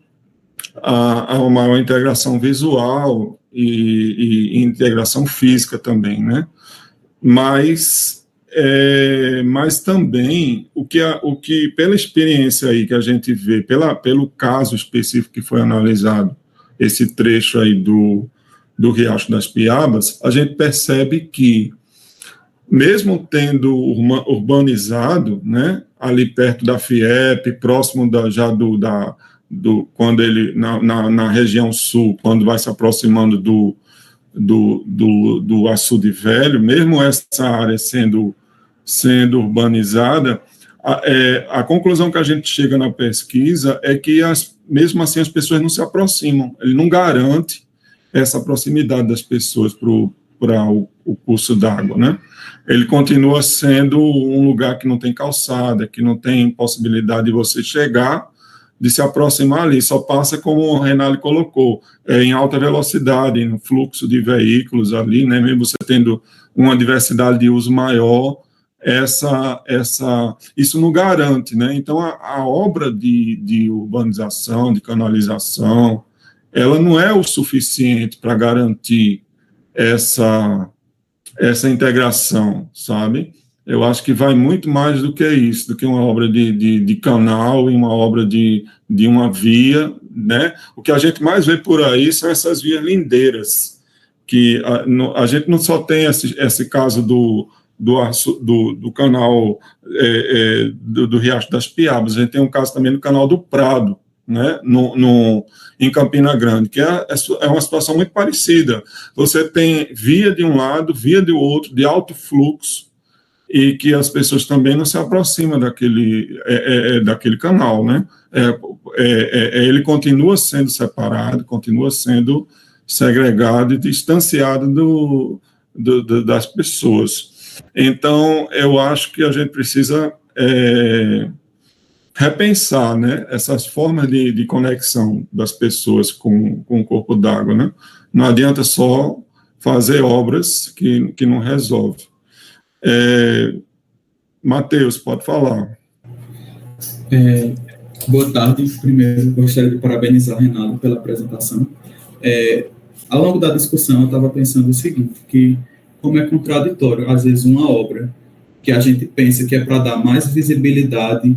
A uma maior integração visual e integração física também, né? Mas também o que pela experiência aí que a gente vê, pelo caso específico que foi analisado, esse trecho aí do Riacho das Piabas, a gente percebe que, mesmo tendo urbanizado, né, ali perto da FIEP, próximo quando ele, na região sul, quando vai se aproximando do açude velho, mesmo essa área sendo urbanizada, a conclusão que a gente chega na pesquisa é que, mesmo assim, as pessoas não se aproximam. Ele não garante essa proximidade das pessoas para o curso d'água, né? Ele continua sendo um lugar que não tem calçada, que não tem possibilidade de você chegar, de se aproximar ali, só passa, como o Renali colocou, em alta velocidade, no fluxo de veículos ali, né? Mesmo você tendo uma diversidade de uso maior, isso não garante, né? Então, a obra de urbanização, de canalização, ela não é o suficiente para garantir essa integração, sabe? Eu acho que vai muito mais do que isso, do que uma obra de canal e uma obra de uma via, né? O que a gente mais vê por aí são essas vias lindeiras, que a gente não só tem esse caso do canal do Riacho das Piabas, a gente tem um caso também no canal do Prado, né, em Campina Grande, que é uma situação muito parecida. Você tem via de um lado, via do outro, de alto fluxo, e que as pessoas também não se aproximam daquele canal, né? Ele continua sendo separado, continua sendo segregado e distanciado das pessoas. Então, eu acho que a gente precisa repensar, né, essas formas de conexão das pessoas com o corpo d'água, né? Não adianta só fazer obras que não resolve. Matheus, pode falar. Boa tarde. Primeiro, gostaria de parabenizar a Renata pela apresentação. Ao longo da discussão, eu estava pensando o seguinte, que como é contraditório, às vezes, uma obra que a gente pensa que é para dar mais visibilidade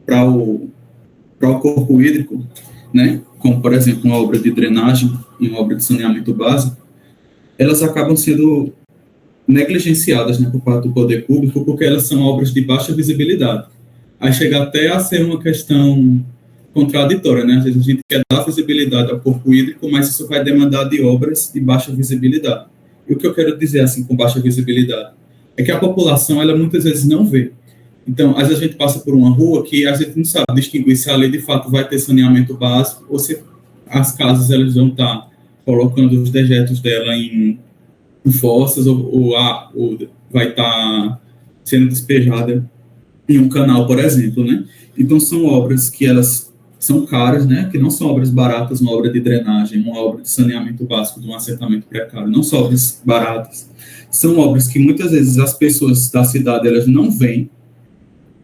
para o corpo hídrico, né, como, por exemplo, uma obra de drenagem e uma obra de saneamento básico, elas acabam sendo negligenciadas, né, por parte do poder público, porque elas são obras de baixa visibilidade. Aí chega até a ser uma questão contraditória, né? Às vezes a gente quer dar visibilidade ao corpo hídrico, mas isso vai demandar de obras de baixa visibilidade. E o que eu quero dizer, assim, com baixa visibilidade, é que a população, ela muitas vezes não vê. Então, às vezes a gente passa por uma rua que a gente não sabe distinguir se ali, de fato, vai ter saneamento básico ou se as casas, elas vão estar colocando os dejetos dela em fossas ou vai estar sendo despejada em um canal, por exemplo, né? Então, são obras que elas são caras, né? Que não são obras baratas, uma obra de drenagem, uma obra de saneamento básico, de um assentamento precário, não são obras baratas. São obras que muitas vezes as pessoas da cidade, elas não veem,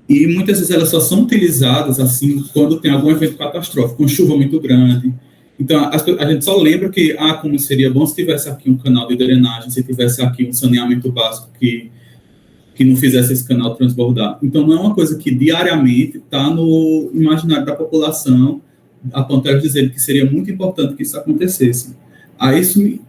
e muitas vezes elas só são utilizadas, assim, quando tem algum evento catastrófico, com chuva muito grande. Então, a gente só lembra que, como seria bom se tivesse aqui um canal de drenagem, se tivesse aqui um saneamento básico que não fizesse esse canal transbordar. Então, não é uma coisa que diariamente está no imaginário da população, a ponto de dizer que seria muito importante que isso acontecesse. Aí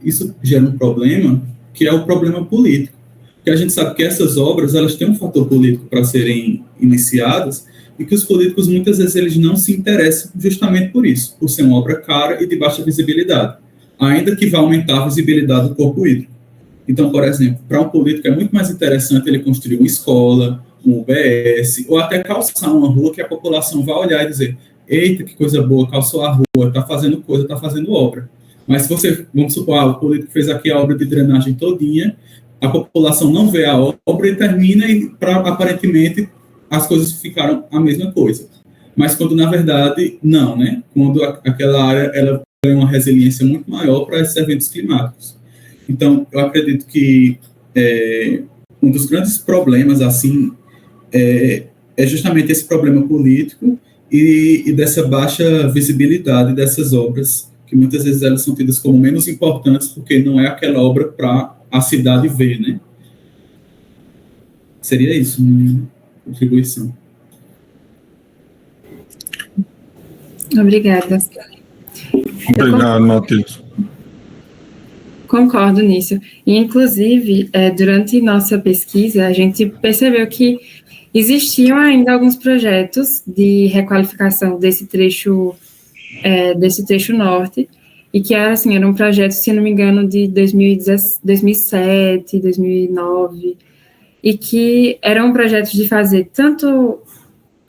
isso gera um problema, que é o problema político. Porque a gente sabe que essas obras, elas têm um fator político para serem iniciadas, e que os políticos, muitas vezes, eles não se interessam justamente por isso, por ser uma obra cara e de baixa visibilidade, ainda que vá aumentar a visibilidade do corpo hídrico. Então, por exemplo, para um político é muito mais interessante ele construir uma escola, um UBS, ou até calçar uma rua que a população vai olhar e dizer: eita, que coisa boa, calçou a rua, está fazendo coisa, está fazendo obra. Mas se você, vamos supor, o político fez aqui a obra de drenagem todinha, a população não vê a obra e termina, e aparentemente as coisas ficaram a mesma coisa. Mas quando, na verdade, não, né? Quando aquela área ela tem uma resiliência muito maior para esses eventos climáticos. Então, eu acredito que um dos grandes problemas, assim, é justamente esse problema político e dessa baixa visibilidade dessas obras, que muitas vezes elas são tidas como menos importantes, porque não é aquela obra para a cidade ver, né? Seria isso, minha contribuição. Obrigada. Obrigado, Matheus. Concordo nisso. E, inclusive, durante nossa pesquisa, a gente percebeu que existiam ainda alguns projetos de requalificação desse trecho norte, e que eram projetos, se não me engano, de 2007, 2009, e que eram projetos de fazer tanto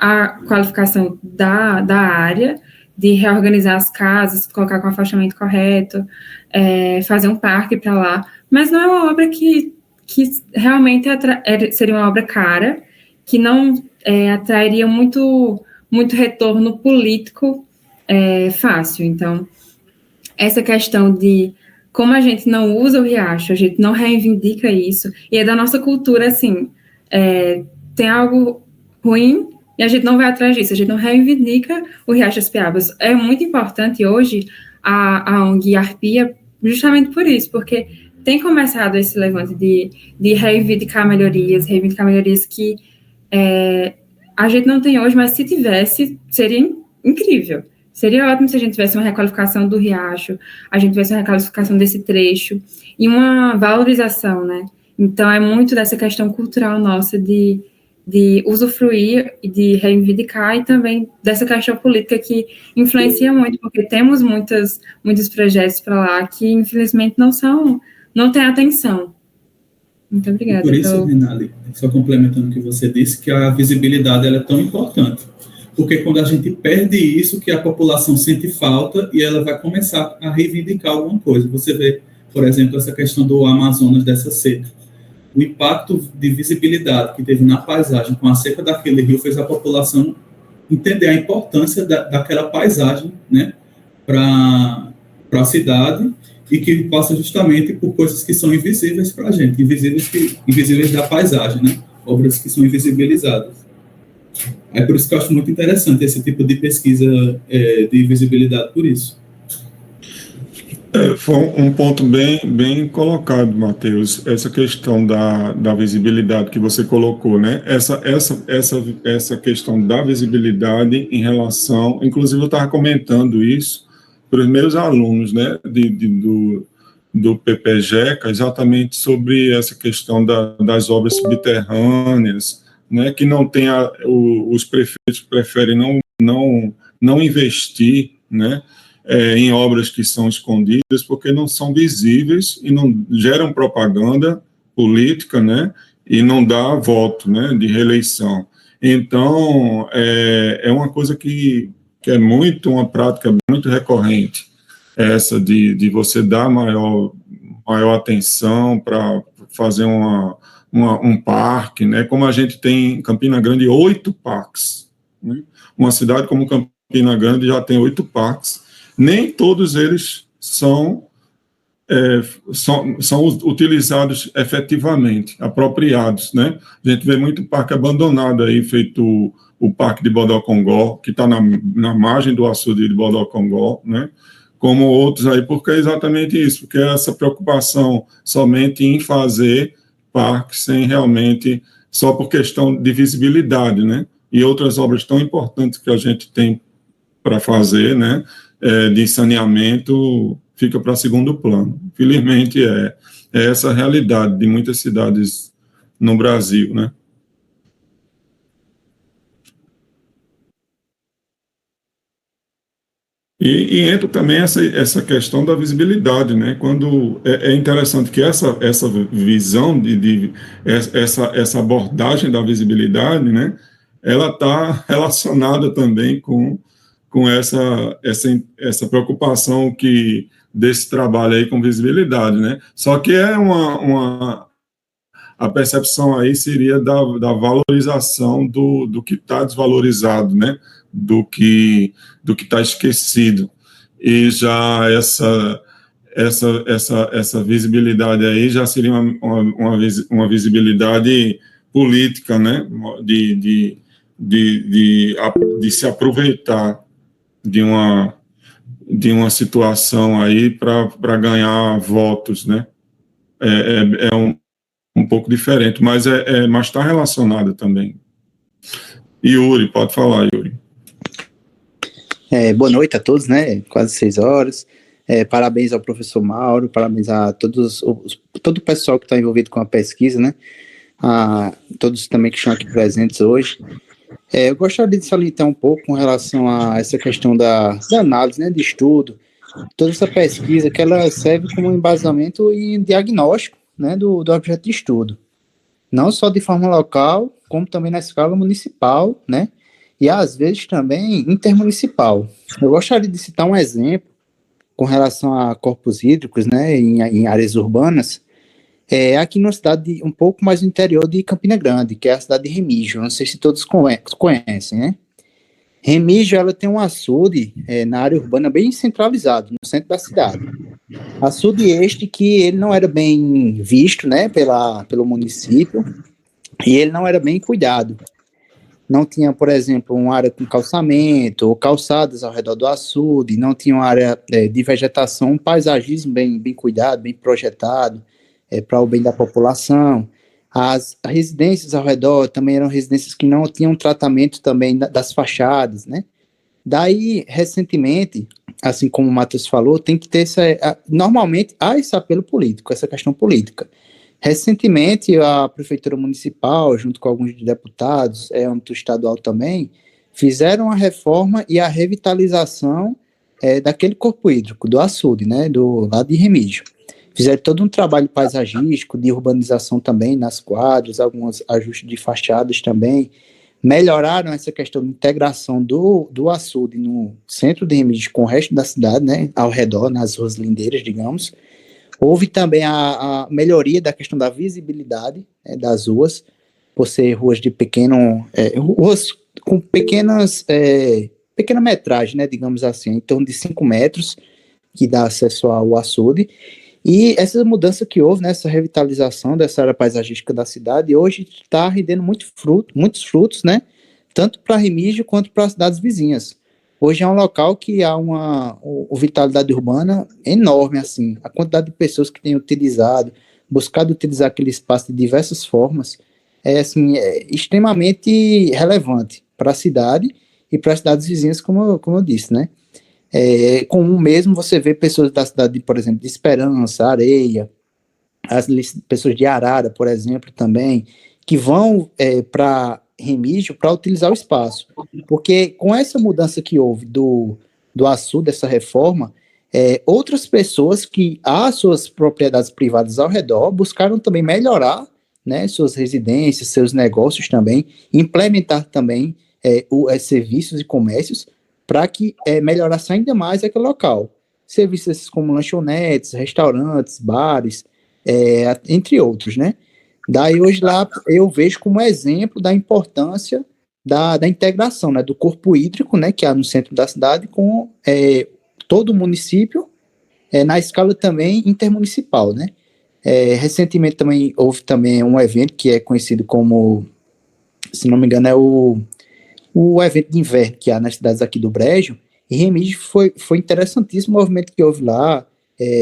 a qualificação da área, de reorganizar as casas, colocar com afastamento correto, fazer um parque para lá, mas não é uma obra que realmente seria uma obra cara, que não atrairia muito retorno político fácil. Então, essa questão de como a gente não usa o riacho, a gente não reivindica isso, e é da nossa cultura, assim, tem algo ruim e a gente não vai atrás disso, a gente não reivindica o Riacho das Piabas. É muito importante hoje a ONG Arpia, justamente por isso, porque tem começado esse levante de reivindicar melhorias que a gente não tem hoje, mas se tivesse, seria incrível. Seria ótimo se a gente tivesse uma requalificação do riacho, a gente tivesse uma requalificação desse trecho e uma valorização, né? Então, é muito dessa questão cultural nossa de usufruir e de reivindicar, e também dessa questão política que influencia muito, porque temos muitos projetos para lá que, infelizmente, não têm atenção. Muito obrigada. Por isso, Renale, só complementando o que você disse, que a visibilidade ela é tão importante. Porque quando a gente perde isso, que a população sente falta e ela vai começar a reivindicar alguma coisa. Você vê, por exemplo, essa questão do Amazonas, dessa seca. O impacto de visibilidade que teve na paisagem com a seca daquele rio fez a população entender a importância daquela paisagem, né, para a cidade, e que passa justamente por coisas que são invisíveis para a gente, invisíveis da paisagem, né, obras que são invisibilizadas. É por isso que eu acho muito interessante esse tipo de pesquisa de visibilidade por isso. Foi um ponto bem colocado, Matheus, essa questão da visibilidade que você colocou, né? Essa questão da visibilidade em relação, inclusive eu estava comentando isso para os meus alunos, né, do PPGECA, exatamente sobre essa questão das obras subterrâneas, né, que não tem os prefeitos preferem não investir, né, em obras que são escondidas, porque não são visíveis e não geram propaganda política, né, e não dá voto, né, de reeleição. Então, é uma coisa que é uma prática muito recorrente, essa de você dar maior atenção para fazer um parque, né? Como a gente tem em Campina Grande 8 parques, né? Uma cidade como Campina Grande já tem 8 parques, nem todos eles são utilizados efetivamente, apropriados, né? A gente vê muito parque abandonado aí, feito o Parque de Bodocongó, que está na margem do açude de Bodocongó, né? Como outros aí, porque é exatamente isso, porque é essa preocupação somente em fazer parques sem realmente, só por questão de visibilidade, né? E outras obras tão importantes que a gente tem para fazer, né? De saneamento, fica para segundo plano. Infelizmente, é essa a realidade de muitas cidades no Brasil, né? E entra também essa questão da visibilidade, né? Quando é interessante que essa visão essa abordagem da visibilidade, né? Ela está relacionada também com essa preocupação desse trabalho aí com visibilidade, né? Só que a percepção aí seria da valorização do que está desvalorizado, né? Do que está esquecido. E já essa visibilidade aí já seria uma visibilidade política, né? De se aproveitar de uma situação aí para ganhar votos, né? É um pouco diferente, mas está relacionado também. Yuri, pode falar, Yuri. Boa noite a todos, né? Quase 6 horas. Parabéns ao professor Mauro, parabéns a todo o pessoal que está envolvido com a pesquisa, né? A todos também que estão aqui presentes hoje. Eu gostaria de salientar um pouco com relação a essa questão da análise, né? De estudo, toda essa pesquisa que ela serve como embasamento e diagnóstico, né? Do objeto de estudo. Não só de forma local, como também na escala municipal, né? e às vezes também intermunicipal. Eu gostaria de citar um exemplo com relação a corpos hídricos, né, em áreas urbanas, aqui numa cidade um pouco mais no interior de Campina Grande, que é a cidade de Remígio. Não sei se todos conhecem, né? Remígio, ela tem um açude na área urbana bem centralizado, no centro da cidade. Açude este que ele não era bem visto, né, pelo município, e ele não era bem cuidado. Não tinha, por exemplo, uma área com calçamento, ou calçadas ao redor do açude, não tinha uma área de vegetação, um paisagismo bem cuidado, bem projetado, para o bem da população. As residências ao redor também eram residências que não tinham tratamento também das fachadas, né? Daí, recentemente, assim como o Matheus falou, tem que ter normalmente há esse apelo político, essa questão política. Recentemente, a Prefeitura Municipal, junto com alguns deputados, âmbito estadual também, fizeram a reforma e a revitalização daquele corpo hídrico, do açude, né, do lado de Remígio. Fizeram todo um trabalho paisagístico, de urbanização também nas quadras, alguns ajustes de fachadas também, melhoraram essa questão de integração do açude no centro de Remígio com o resto da cidade, né, ao redor, nas ruas lindeiras, digamos. Houve também a melhoria da questão da visibilidade das ruas, por ser ruas de ruas com pequena metragem, né, digamos assim, em torno de 5 metros, que dá acesso ao açude. E essa mudança que houve, né, essa revitalização dessa área paisagística da cidade, hoje está rendendo muitos frutos, né, tanto para Remígio quanto para as cidades vizinhas. Hoje é um local que há uma vitalidade urbana enorme, assim, a quantidade de pessoas que têm buscado utilizar aquele espaço de diversas formas, assim, extremamente relevante para a cidade e para as cidades vizinhas, como eu disse, né. Comum mesmo você vê pessoas da cidade, por exemplo, de Esperança, Areia, as pessoas de Arara, por exemplo, também, que vão para Remígio para utilizar o espaço, porque com essa mudança que houve do açude, dessa reforma, outras pessoas que há suas propriedades privadas ao redor buscaram também melhorar, né, suas residências, seus negócios também, implementar também serviços e comércios para que melhorasse ainda mais aquele local. Serviços como lanchonetes, restaurantes, bares, entre outros, né? Daí hoje lá eu vejo como exemplo da importância da integração, né, do corpo hídrico, né, que há no centro da cidade com todo o município, na escala também intermunicipal, né? Recentemente também houve também um evento que é conhecido como, se não me engano, é o evento de inverno que há nas cidades aqui do Brejo, e Remígio foi interessantíssimo o movimento que houve lá,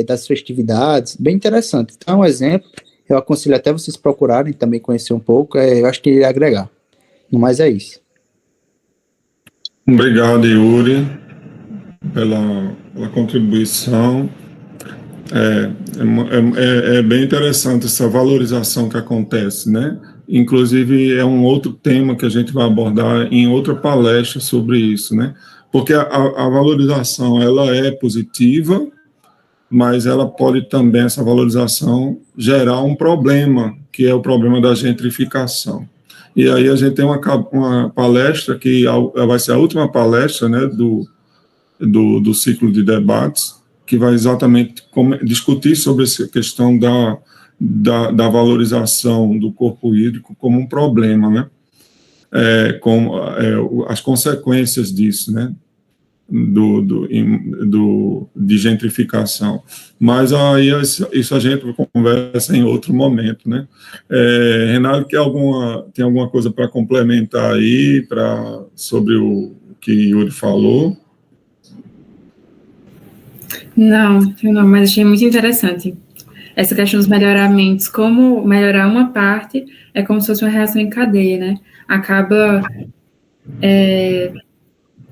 das festividades, bem interessante. Então, um exemplo, eu aconselho até vocês procurarem também conhecer um pouco, eu acho que iria agregar. No mais é isso. Obrigado, Yuri, pela contribuição. É bem interessante essa valorização que acontece, né? Inclusive, é um outro tema que a gente vai abordar em outra palestra sobre isso, né? Porque a valorização, ela é positiva, mas ela pode também, essa valorização, gerar um problema, que é o problema da gentrificação. E aí a gente tem uma palestra, que vai ser a última palestra, né, do ciclo de debates, que vai exatamente discutir sobre essa questão da valorização do corpo hídrico como um problema, né? As consequências disso, né? De gentrificação. Mas aí isso a gente conversa em outro momento, né? Renato, tem alguma coisa para complementar aí sobre o que Yuri falou? Não, mas achei muito interessante. Essa questão dos melhoramentos, como melhorar uma parte é como se fosse uma reação em cadeia, né? Acaba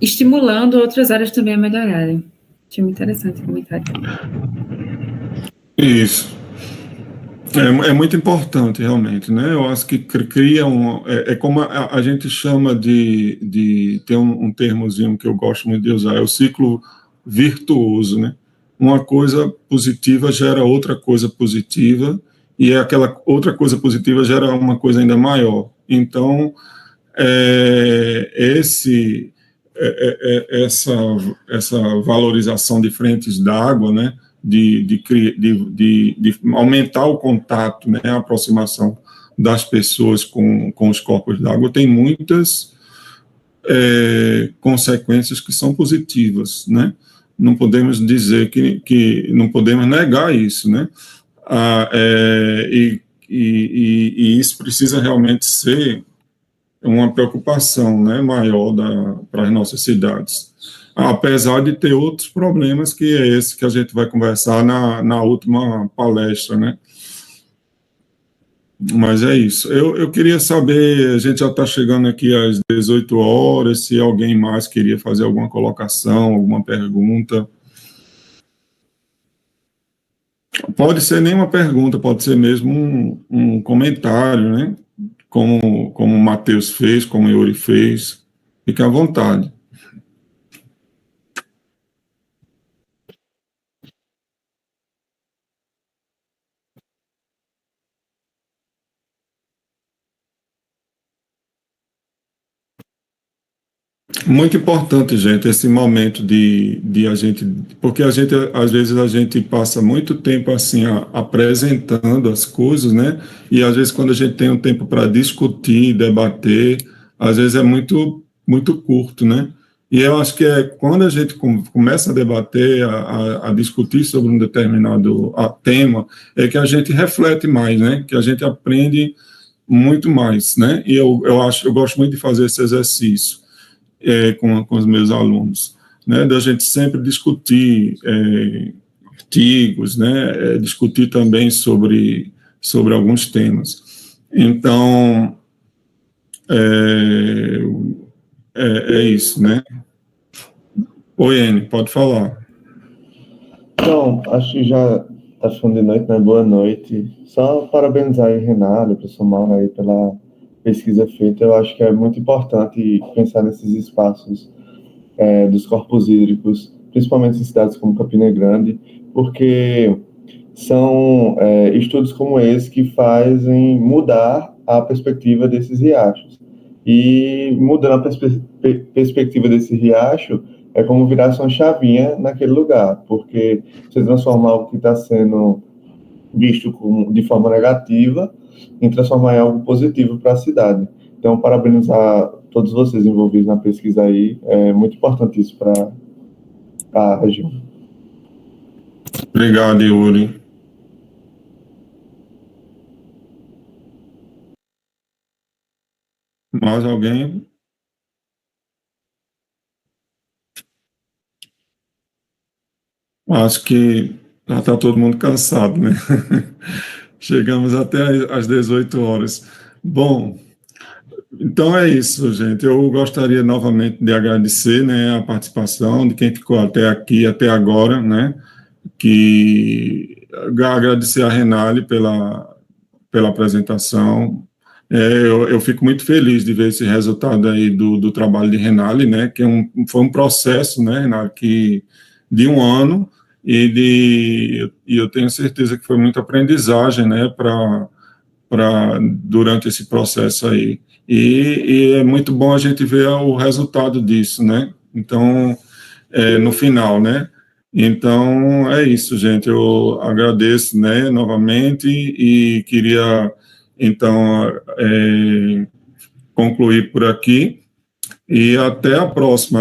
estimulando outras áreas também a melhorarem. Achei muito interessante o comentário. Isso. É muito importante, realmente, né? Eu acho que cria como a gente chama tem um termozinho que eu gosto muito de usar, é o ciclo virtuoso, né? Uma coisa positiva gera outra coisa positiva, e aquela outra coisa positiva gera uma coisa ainda maior. Então, essa valorização de frentes d'água, né, de aumentar o contato, né, a aproximação das pessoas com os corpos d'água, tem muitas consequências que são positivas, né? Não podemos dizer que não podemos negar isso, né? E isso precisa realmente ser uma preocupação, né, maior para as nossas cidades, apesar de ter outros problemas, que é esse que a gente vai conversar na última palestra, né? Mas é isso. Eu queria saber, a gente já está chegando aqui às 18 horas, se alguém mais queria fazer alguma colocação, alguma pergunta. Pode ser nem uma pergunta, pode ser mesmo um comentário, né? Como o Matheus fez, como o Yuri fez. Fique à vontade. Muito importante, gente, esse momento de a gente, porque às vezes a gente passa muito tempo assim apresentando as coisas, né? E às vezes quando a gente tem um tempo para discutir, debater, às vezes é muito curto, né? E eu acho que quando a gente começa a debater, a discutir sobre um determinado tema, é que a gente reflete mais, né? Que a gente aprende muito mais, né? E eu gosto muito de fazer esse exercício com os meus alunos, né, da gente sempre discutir artigos, né, discutir também sobre alguns temas. Então, é isso, né? Oi, Anne, pode falar. Então, acho que já está ficando de noite, né? Boa noite. Só parabenizar aí, Renato, o professor Mauro, aí, pela pesquisa feita. Eu acho que é muito importante pensar nesses espaços dos corpos hídricos, principalmente em cidades como Campina Grande, porque são estudos como esse que fazem mudar a perspectiva desses riachos. E mudando a perspectiva desse riacho, é como virar uma chavinha naquele lugar, porque você transformar algo que está sendo visto de forma negativa em transformar em algo positivo para a cidade. Então, parabenizar todos vocês envolvidos na pesquisa aí, é muito importante isso para a região. Obrigado, Yuri. Mais alguém? Acho que já está todo mundo cansado, né? Chegamos até às 18 horas. Bom, então é isso, gente. Eu gostaria novamente de agradecer, né, a participação de quem ficou até aqui, até agora, né? Agradecer a Renale pela apresentação. Eu fico muito feliz de ver esse resultado aí do trabalho de Renale, né? Que foi um processo, né, Renale, de um ano, e eu tenho certeza que foi muita aprendizagem, né, durante esse processo aí. E é muito bom a gente ver o resultado disso, né? Então, no final, né? Então, é isso, gente. Eu agradeço, né, novamente, e queria, então, concluir por aqui, e até a próxima.